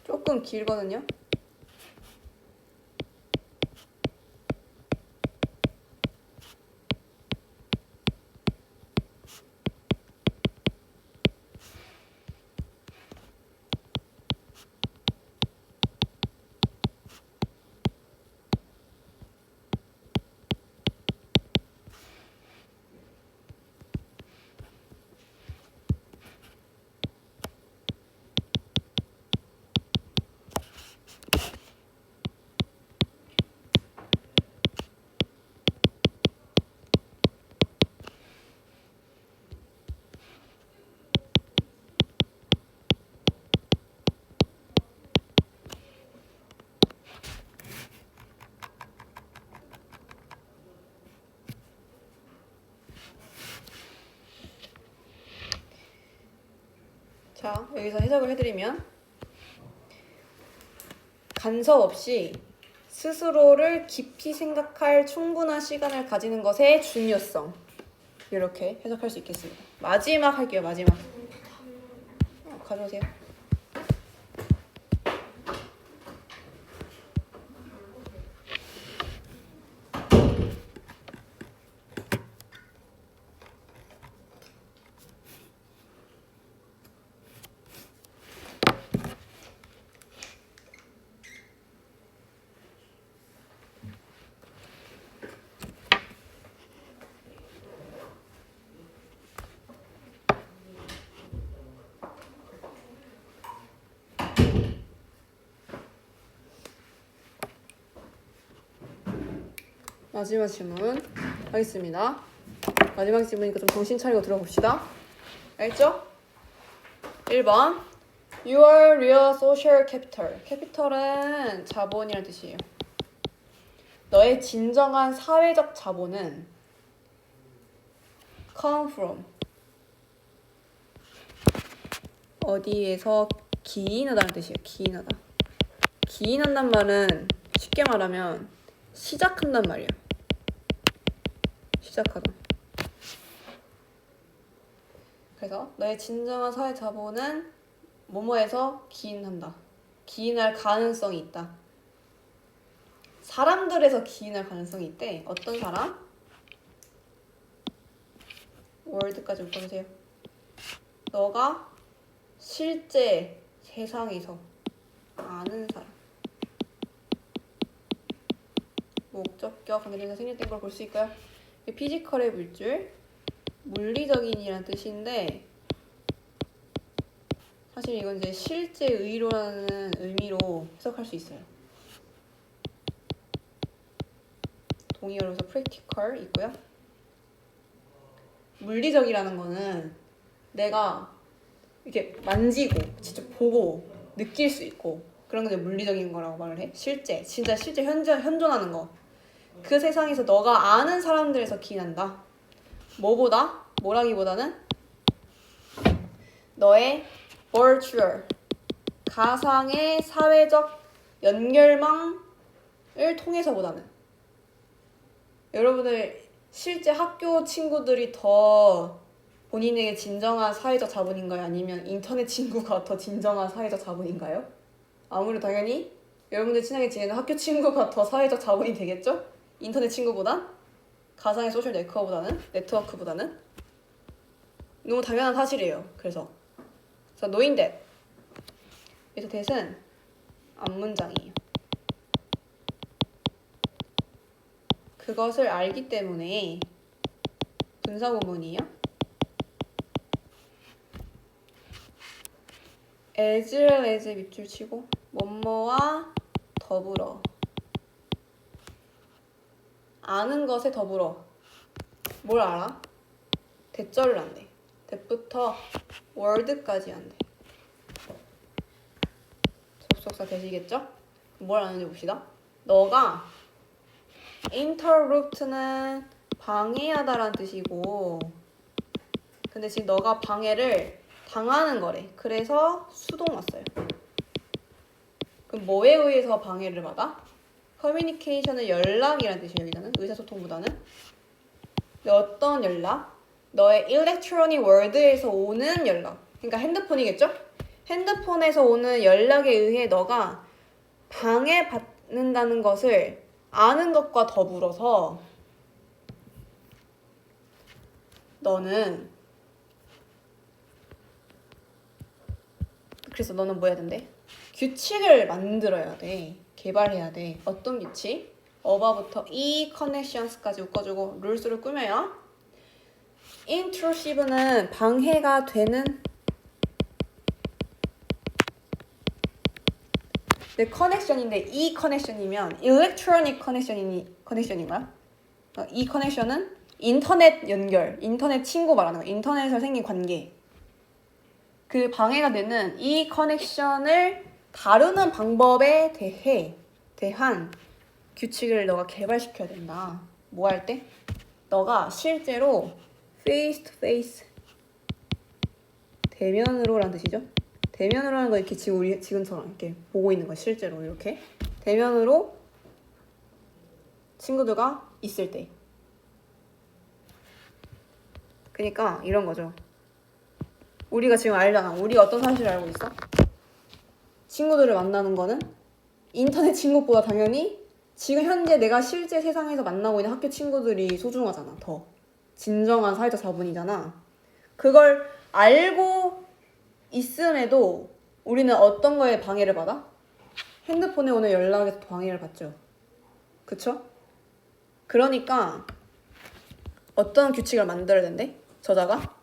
조금 길거든요. 자, 여기서 해석을 해드리면 간섭 없이 스스로를 깊이 생각할 충분한 시간을 가지는 것의 중요성. 이렇게 해석할 수 있겠습니다. 마지막 할게요. 마지막. 가져오세요. 마지막 질문 하겠습니다. 마지막 질문이니까 좀 정신 차리고 들어봅시다. 알겠죠? 1번 Your real social capital. capital은 자본이라는 뜻이에요. 너의 진정한 사회적 자본은 come from 어디에서 기인하다는 뜻이에요. 기인하다. 기인한단 말은 쉽게 말하면 시작한단 말이에요. 시작하다. 그래서 너의 진정한 사회 자본은 뭐뭐에서 기인한다. 기인할 가능성이 있다. 사람들에서 기인할 가능성이 있대. 어떤 사람? 월드까지 묶어주세요. 너가 실제 세상에서 아는 사람. 목적격 관계대명사 생략된 걸 볼 수 있고요. 피지컬의 물줄, 물리적인이라는 뜻인데 사실 이건 이제 실제 의로라는 의미로 해석할 수 있어요. 동의어로서 practical 있고요. 물리적이라는 거는 내가 이렇게 만지고 직접 보고 느낄 수 있고 그런 게 물리적인 거라고 말을 해. 실제, 진짜 실제 현존하는 거. 그 세상에서 너가 아는 사람들에서 기인한다. 뭐보다? 뭐라기보다는 너의 virtual, 가상의 사회적 연결망을 통해서보다는 여러분들 실제 학교 친구들이 더 본인에게 진정한 사회적 자본인가요? 아니면 인터넷 친구가 더 진정한 사회적 자본인가요? 아무래도 당연히 여러분들 친하게 지내는 학교 친구가 더 사회적 자본이 되겠죠? 인터넷 친구보단? 가상의 소셜 네트워크보다는? 너무 당연한 사실이에요. 그래서 knowing that. 그래서 that은 앞문장이에요. 그것을 알기 때문에 분사구문이에요. as 밑줄 치고 뭐뭐와 더불어 아는 것에 더불어 뭘 알아? 대절을 한대. that부터 word까지 한대. 접속사 되시겠죠? 뭘 아는지 봅시다. 너가 interrupt는 방해하다라는 뜻이고 근데 지금 너가 방해를 당하는 거래. 그래서 수동 왔어요. 그럼 뭐에 의해서 방해를 받아? 커뮤니케이션은 연락이라는 뜻이에요. 여기서는 의사소통보다는. 근데 어떤 연락? 너의 electronic world에서 오는 연락. 그러니까 핸드폰이겠죠? 핸드폰에서 오는 연락에 의해 너가 방해받는다는 것을 아는 것과 더불어서 그래서 너는 뭐 해야 된대? 규칙을 만들어야 돼. 개발해야 돼. 어떤 규칙? 어바부터 이 connections까지 묶어주고 룰스를 꾸며요. intrusive는 방해가 되는 커넥션인데 이 커넥션이면 electronic 커넥션인가요? 이 커넥션은 인터넷 연결, 인터넷 친구 말하는 거, 인터넷에서 생긴 관계. 그 방해가 되는 이 커넥션을 다루는 방법에 대한 규칙을 너가 개발시켜야 된다. 뭐 할 때? 너가 실제로 face to face 대면으로라는 뜻이죠. 대면으로라는 거 이렇게 지금 우리 지금처럼 이렇게 보고 있는 거 실제로 이렇게 대면으로 친구들과 있을 때. 그러니까 이런 거죠. 우리가 지금 알잖아. 우리가 어떤 사실을 알고 있어? 친구들을 만나는 거는 인터넷 친구보다 당연히 지금 현재 내가 실제 세상에서 만나고 있는 학교 친구들이 소중하잖아. 더 진정한 사회적 자본이잖아. 그걸 알고 있음에도 우리는 어떤 거에 방해를 받아? 핸드폰에 오는 연락에서 방해를 받죠. 그쵸? 그러니까 어떤 규칙을 만들어야 된대? 저자가?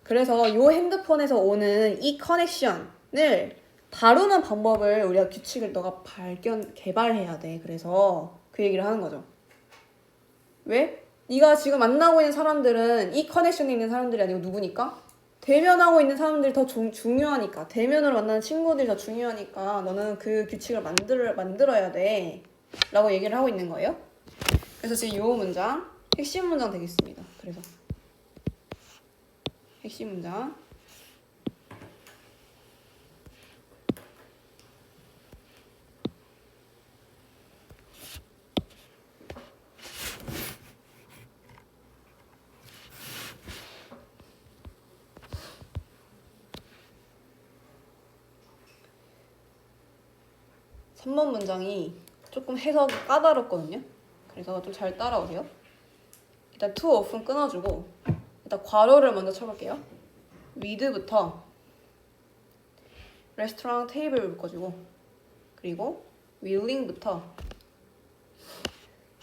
그래서 이 핸드폰에서 오는 이 커넥션을 다루는 방법을 우리가 규칙을 너가 개발해야 돼. 그래서 그 얘기를 하는 거죠. 왜? 네가 지금 만나고 있는 사람들은 이 커넥션에 있는 사람들이 아니고 누구니까? 대면하고 있는 사람들이 더 중요하니까. 대면으로 만나는 친구들이 더 중요하니까 너는 그 규칙을 만들어야 돼. 라고 얘기를 하고 있는 거예요. 그래서 지금 이 문장 핵심 문장 되겠습니다. 그래서 핵심 문장 3번 문장이 조금 해석이 까다롭거든요. 그래서 좀 잘 따라오세요. 일단 to of은 끊어주고 일단 괄호를 먼저 쳐볼게요. with부터 restaurant table 묶어주고 그리고 willing부터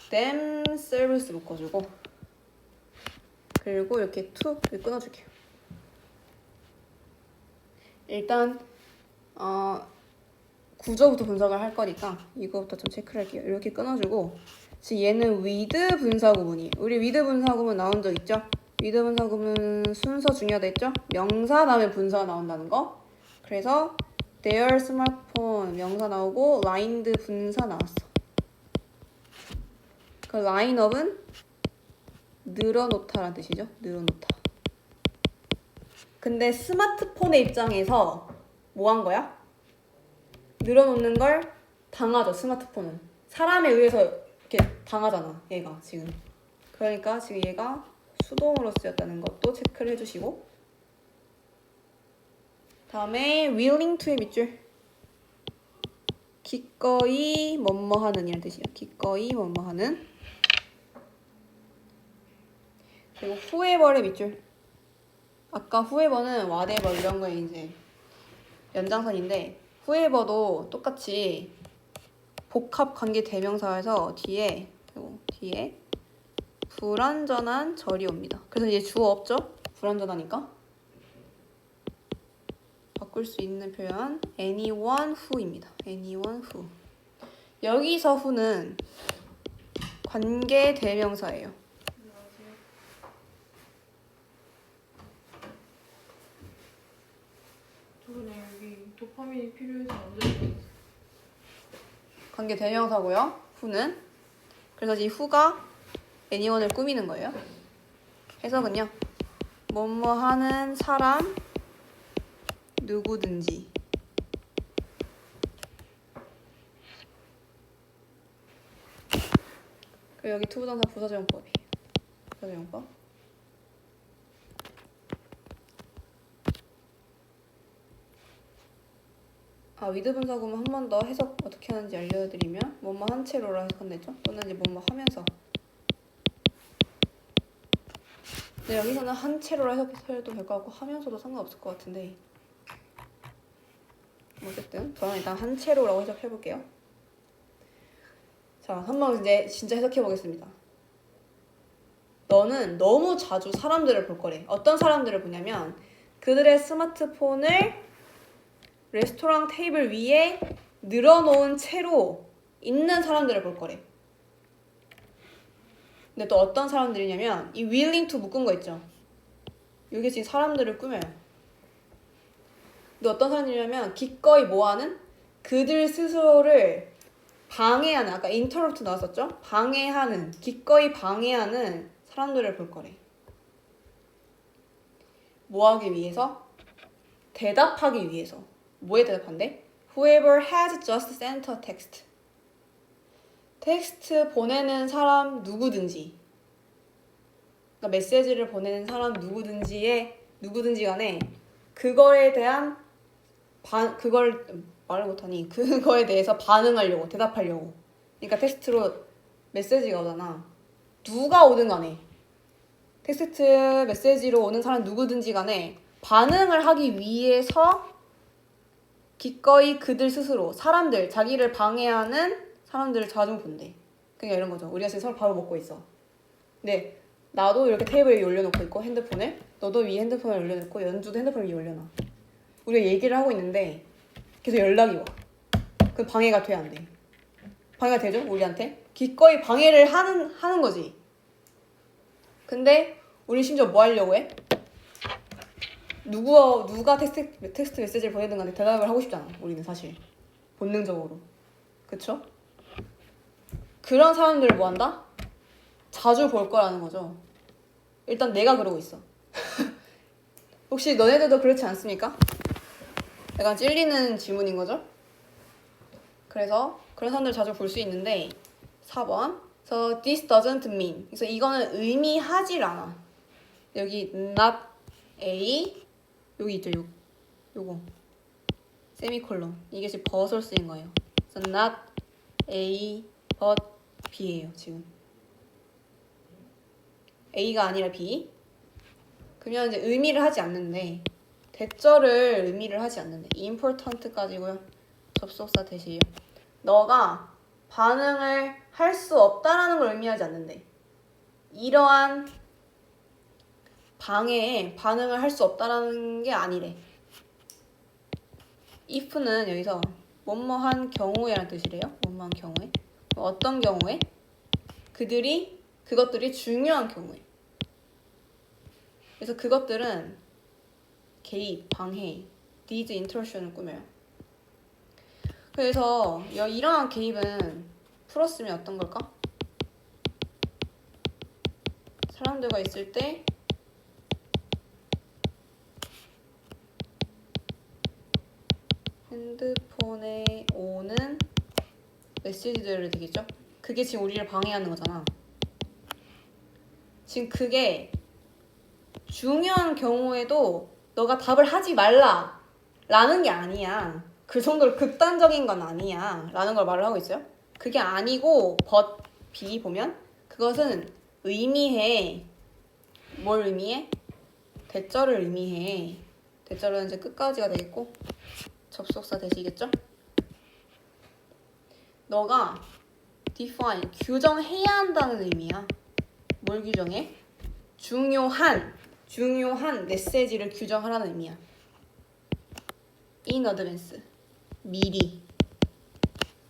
themselves 묶어주고 그리고 이렇게 to 끊어줄게요. 일단 구조부터 분석을 할 거니까 이거부터 좀 체크를 할게요. 이렇게 끊어주고 지금 얘는 with 분사구문이에요. 우리 with 분사구문 나온 적 있죠? with 분사구문 순서 중요하다 했죠? 명사 다음에 분사가 나온다는 거. 그래서 their smartphone 명사 나오고 lined 분사 나왔어. 그 lineup은 늘어놓다라는 뜻이죠. 늘어놓다. 근데 스마트폰의 입장에서 뭐 한 거야? 늘어놓는 걸 당하죠. 스마트폰은 사람에 의해서 이렇게 당하잖아. 얘가 지금. 그러니까 지금 얘가 수동으로 쓰였다는 것도 체크를 해주시고 다음에 willing to의 밑줄 기꺼이 뭐뭐하는 이란 뜻이야. 기꺼이 뭐뭐하는. 그리고 whoever의 밑줄. 아까 whoever는 whatever 이런 거에 이제 연장선인데 whoever도 똑같이 복합 관계 대명사에서 뒤에 불완전한 절이 옵니다. 그래서 이제 주어 없죠? 불완전하니까 바꿀 수 있는 표현 anyone who입니다. anyone who. 여기서 who는 관계 대명사예요. 저번에 여기 도파민이 필요해서 언제 관계 대명사고요. who는 그래서 이 who가 anyone을 꾸미는 거예요. 해석은요. 뭐뭐 하는 사람 누구든지. 그리고 여기 투부정사 부사적용법이에요. 부사적용법. with 분사구문 한 번 더 해석 어떻게 하는지 알려드리면 뭐뭐 한 채로라 해석한댔죠? 또는 이제 뭐뭐 하면서. 근데 여기서는 한 채로라 해석해도 될 것 같고 하면서도 상관없을 것 같은데 어쨌든 저는 일단 한 채로라고 해석해볼게요. 자, 한번 이제 진짜 해석해보겠습니다. 너는 너무 자주 사람들을 볼 거래. 어떤 사람들을 보냐면 그들의 스마트폰을 레스토랑 테이블 위에 늘어놓은 채로 있는 사람들을 볼 거래. 근데 또 어떤 사람들이냐면 이 willing to 묶은 거 있죠? 이게 지금 사람들을 꾸며요. 근데 어떤 사람들이냐면 기꺼이 뭐하는? 그들 스스로를 방해하는, 아까 interrupt 나왔었죠? 방해하는, 기꺼이 방해하는 사람들을 볼 거래. 뭐 하기 위해서? 대답하기 위해서. 뭐에 대답한대? Whoever has just sent a text. 텍스트 보내는 사람 누구든지. 그러니까 메시지를 보내는 사람 누구든지 간에 그거에 대한 그걸 말을 못하니 그거에 대해서 반응하려고 대답하려고. 그러니까 텍스트로 메시지가 오잖아. 누가 오든 간에 텍스트 메시지로 오는 사람 누구든지 간에 반응을 하기 위해서 기꺼이 그들 스스로 사람들 자기를 방해하는 사람들을 자주 본대. 그러니까 이런 거죠. 우리가 지금 서로 밥을 먹고 있어. 근데 나도 이렇게 테이블 위에 올려놓고 있고 핸드폰을 너도 위에 핸드폰을 올려놓고 연주도 핸드폰 위에 올려놔. 우리가 얘기를 하고 있는데 계속 연락이 와. 그럼 방해가 돼 안 돼? 방해가 되죠? 우리한테? 기꺼이 방해를 하는 거지. 근데 우리 심지어 뭐 하려고 해? 누가 텍스트 메시지를 보내든 간에 대답을 하고 싶잖아. 우리는 사실 본능적으로. 그쵸? 그런 사람들을 뭐 한다? 자주 볼 거라는 거죠. 일단 내가 그러고 있어. 혹시 너네들도 그렇지 않습니까? 약간 찔리는 질문인 거죠? 그래서 그런 사람들 자주 볼 수 있는데 4번. So this doesn't mean. 그래서 이거는 의미하질 않아. 여기 not A 여기 있죠. 요거 세미콜론. 이게 지금 but을 쓰인 거예요. 그래서 not A but B예요. 지금 A가 아니라 B. 그러면 이제 의미를 하지 않는데 대절을 의미를 하지 않는데 important까지고요. 접속사 대시예요. 너가 반응을 할 수 없다라는 걸 의미하지 않는데 이러한 방해에 반응을 할 수 없다라는 게 아니래. if는 여기서 뭐뭐한 경우에라는 뜻이래요. 뭐뭐한 경우에. 어떤 경우에? 그것들이 중요한 경우에. 그래서 그것들은 개입, 방해, need interruption을 꾸며요. 그래서 이러한 개입은 풀었으면 어떤 걸까? 사람들과 있을 때 핸드폰에 오는 메시지들을 되겠죠? 그게 지금 우리를 방해하는 거잖아. 지금 그게 중요한 경우에도 너가 답을 하지 말라 라는 게 아니야. 그 정도로 극단적인 건 아니야 라는 걸 말을 하고 있어요. 그게 아니고 but B 보면 그것은 의미해. 뭘 의미해? 대절을 의미해. 대절은 이제 끝까지가 되겠고 접속사 대시겠죠? 너가 define, 규정해야 한다는 의미야. 뭘 규정해? 중요한 메시지를 규정하라는 의미야. in advance, 미리.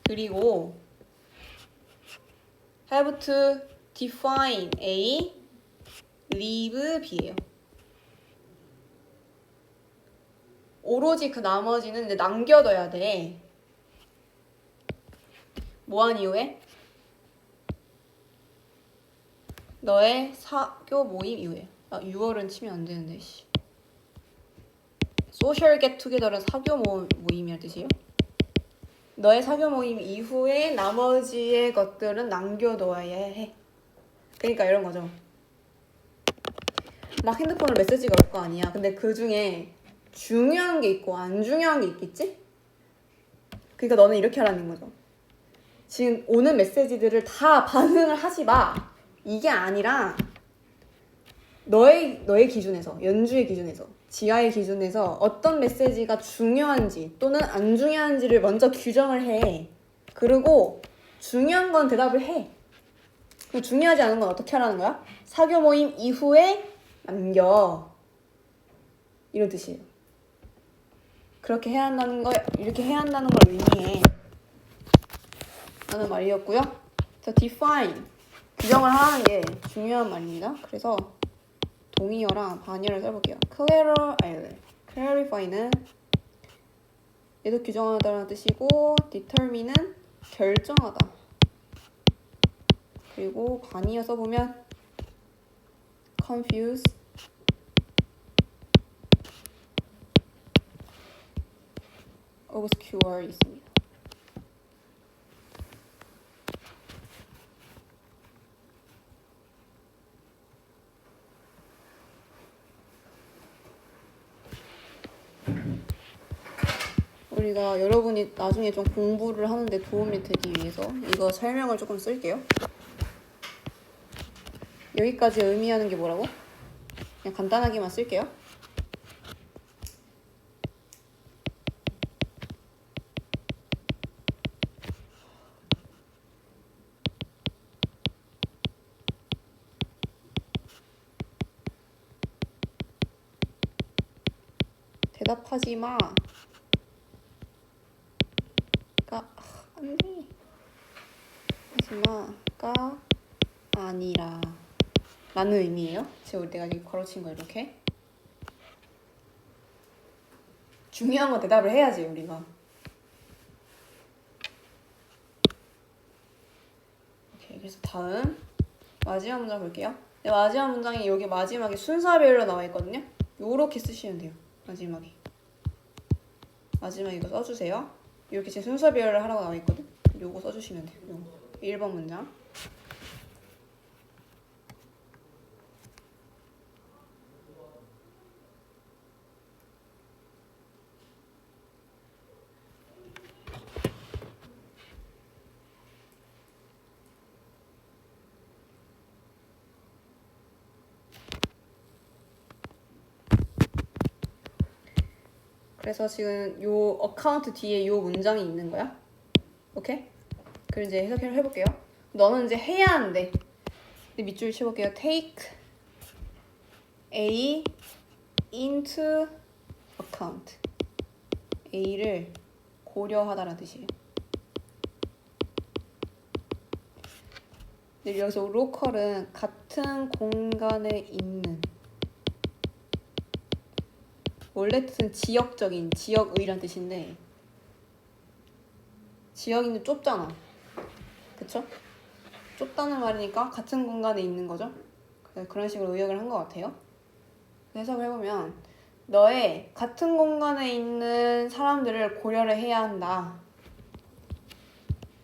그리고 have to define A, leave B예요. 오로지 그 나머지는 이제 남겨둬야 돼. 뭐한 이후에? 너의 사교 모임 이후에. 6월은 치면 안 되는데. 소셜 겟 투게더는 사교 모임이란 뜻이에요. 너의 사교 모임 이후에 나머지의 것들은 남겨둬야 해. 그러니까 이런 거죠. 막 핸드폰으로 메시지가 올 거 아니야. 근데 그 중에 중요한 게 있고 안 중요한 게 있겠지? 그러니까 너는 이렇게 하라는 거죠. 지금 오는 메시지들을 다 반응을 하지 마. 이게 아니라 너의 기준에서, 연주의 기준에서, 지아의 기준에서 어떤 메시지가 중요한지 또는 안 중요한지를 먼저 규정을 해. 그리고 중요한 건 대답을 해. 그리고 중요하지 않은 건 어떻게 하라는 거야? 사교 모임 이후에 남겨. 이런 뜻이에요. 그렇게 해야 한다는 걸, 이렇게 해야 한다는 걸 의미해. 라는 말이었고요. 그래서 define, 규정을 하는 게 중요한 말입니다. 그래서 동의어랑 반의어를 써볼게요. clarify는 얘도 규정하다라는 뜻이고 determine은 결정하다. 그리고 반의어 써보면 confuse, obscure 있습니다. 우리가 여러분이 나중에 좀 공부를 하는데 도움이 되기 위해서 이거 설명을 조금 쓸게요. 여기까지 의미하는 게 뭐라고? 그냥 간단하게만 쓸게요. 대답하지 마. 안 돼. 하지 마가 아니라 라는 의미예요. 제가 내가 여기 걸어친 거 이렇게. 중요한 거 대답을 해야지 우리가. 오케이. 그래서 다음 마지막 문장 볼게요. 네, 마지막 문장이 여기 마지막에 순서별로 나와 있거든요. 요렇게 쓰시면 돼요. 마지막에 이거 써주세요. 이렇게 제 순서별을 하라고 나와 있거든. 요거 써주시면 돼요. 요거 1번 문장. 그래서 지금 요 어카운트 뒤에 요 문장이 있는 거야. 오케이? 그럼 이제 해석을 해볼게요. 너는 이제 해야 하는데. 근데 밑줄 쳐볼게요. Take A into account. A를 고려하다라는 뜻이에요. 근데 여기서 로컬은 같은 공간에 있는. 원래 뜻은 지역적인, 지역의란 뜻인데 지역인데 좁잖아. 그쵸? 좁다는 말이니까 같은 공간에 있는 거죠. 그런 식으로 의역을 한 것 같아요. 해석을 해보면 너의 같은 공간에 있는 사람들을 고려를 해야 한다.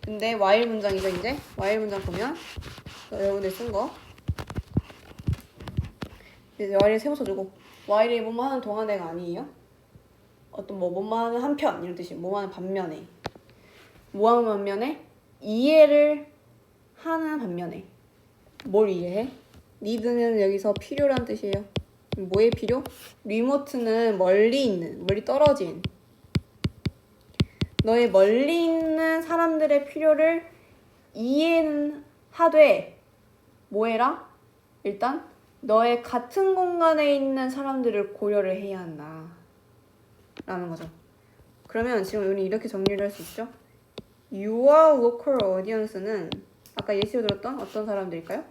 근데 while 문장이죠. 이제 while 문장 보면 여러분들 쓴 거 이제 while을 세워서주고 while이 뭐뭐 하는 동안에가 아니에요. 어떤 뭐뭐 하는 한편 이런 뜻이에요. 뭐뭐 하는 반면에. 뭐 하는 반면에 이해를 하는 반면에. 뭘 이해해? need는 여기서 필요란 뜻이에요. 뭐의 필요? remote는 멀리 있는, 멀리 떨어진. 너의 멀리 있는 사람들의 필요를 이해는 하되 뭐 해라? 일단 너의 같은 공간에 있는 사람들을 고려를 해야 한다 라는 거죠. 그러면 지금 우리 이렇게 정리를 할 수 있죠? Your local audience는 아까 예시로 들었던 어떤 사람들일까요?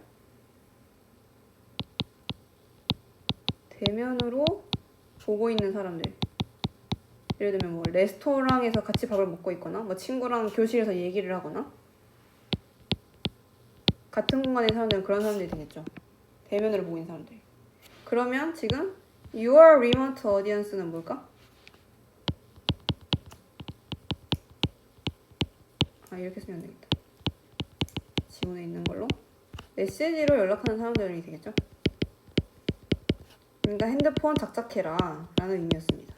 대면으로 보고 있는 사람들. 예를 들면 뭐 레스토랑에서 같이 밥을 먹고 있거나 뭐 친구랑 교실에서 얘기를 하거나 같은 공간에 있는 사람들은 그런 사람들이 되겠죠. 대면으로 보고 있는 사람들. 그러면 지금 your remote audience는 뭘까? 이렇게 쓰면 되겠다. 지문에 있는 걸로 메시지로 연락하는 사람들이 되겠죠. 그러니까 핸드폰 작작해라 라는 의미였습니다.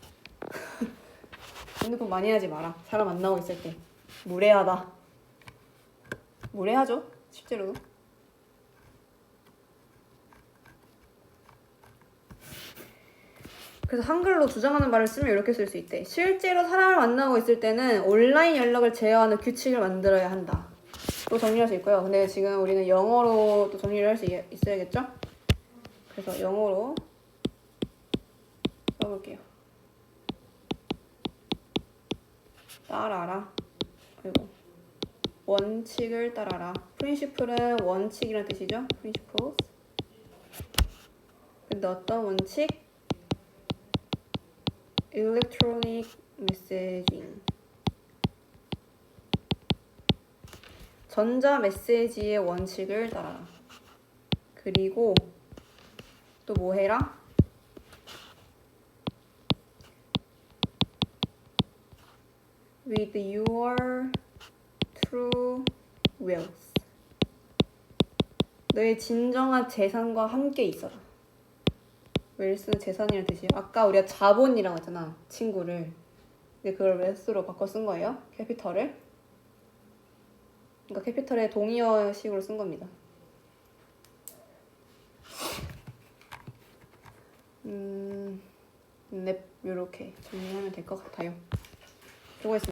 핸드폰 많이 하지 마라. 사람 만나고 있을 때 무례하다. 무례하죠 실제로도. 그래서 한글로 주장하는 말을 쓰면 이렇게 쓸 수 있대. 실제로 사람을 만나고 있을 때는 온라인 연락을 제어하는 규칙을 만들어야 한다. 또 정리할 수 있고요. 근데 지금 우리는 영어로 또 정리를 할 수 있어야겠죠? 그래서 영어로 써볼게요. 따라라. 그리고 원칙을 따라라. 프린시플은 원칙이라는 뜻이죠. principles. 근데 어떤 원칙? electronic messaging. 전자 메시지의 원칙을 따라라. 그리고 또 뭐 해라? with your true wealth. 너의 진정한 재산과 함께 있어라. 웰스는 재산이라는 뜻이에요. 아까 우리가 자본이라고 했잖아, 친구를. 근데 그걸 웰스로 바꿔 쓴 거예요. 캐피털을. 그러니까 캐피털의 동의어식으로 쓴 겁니다. 네, 이렇게 정리하면 될 것 같아요. 수고했습니다.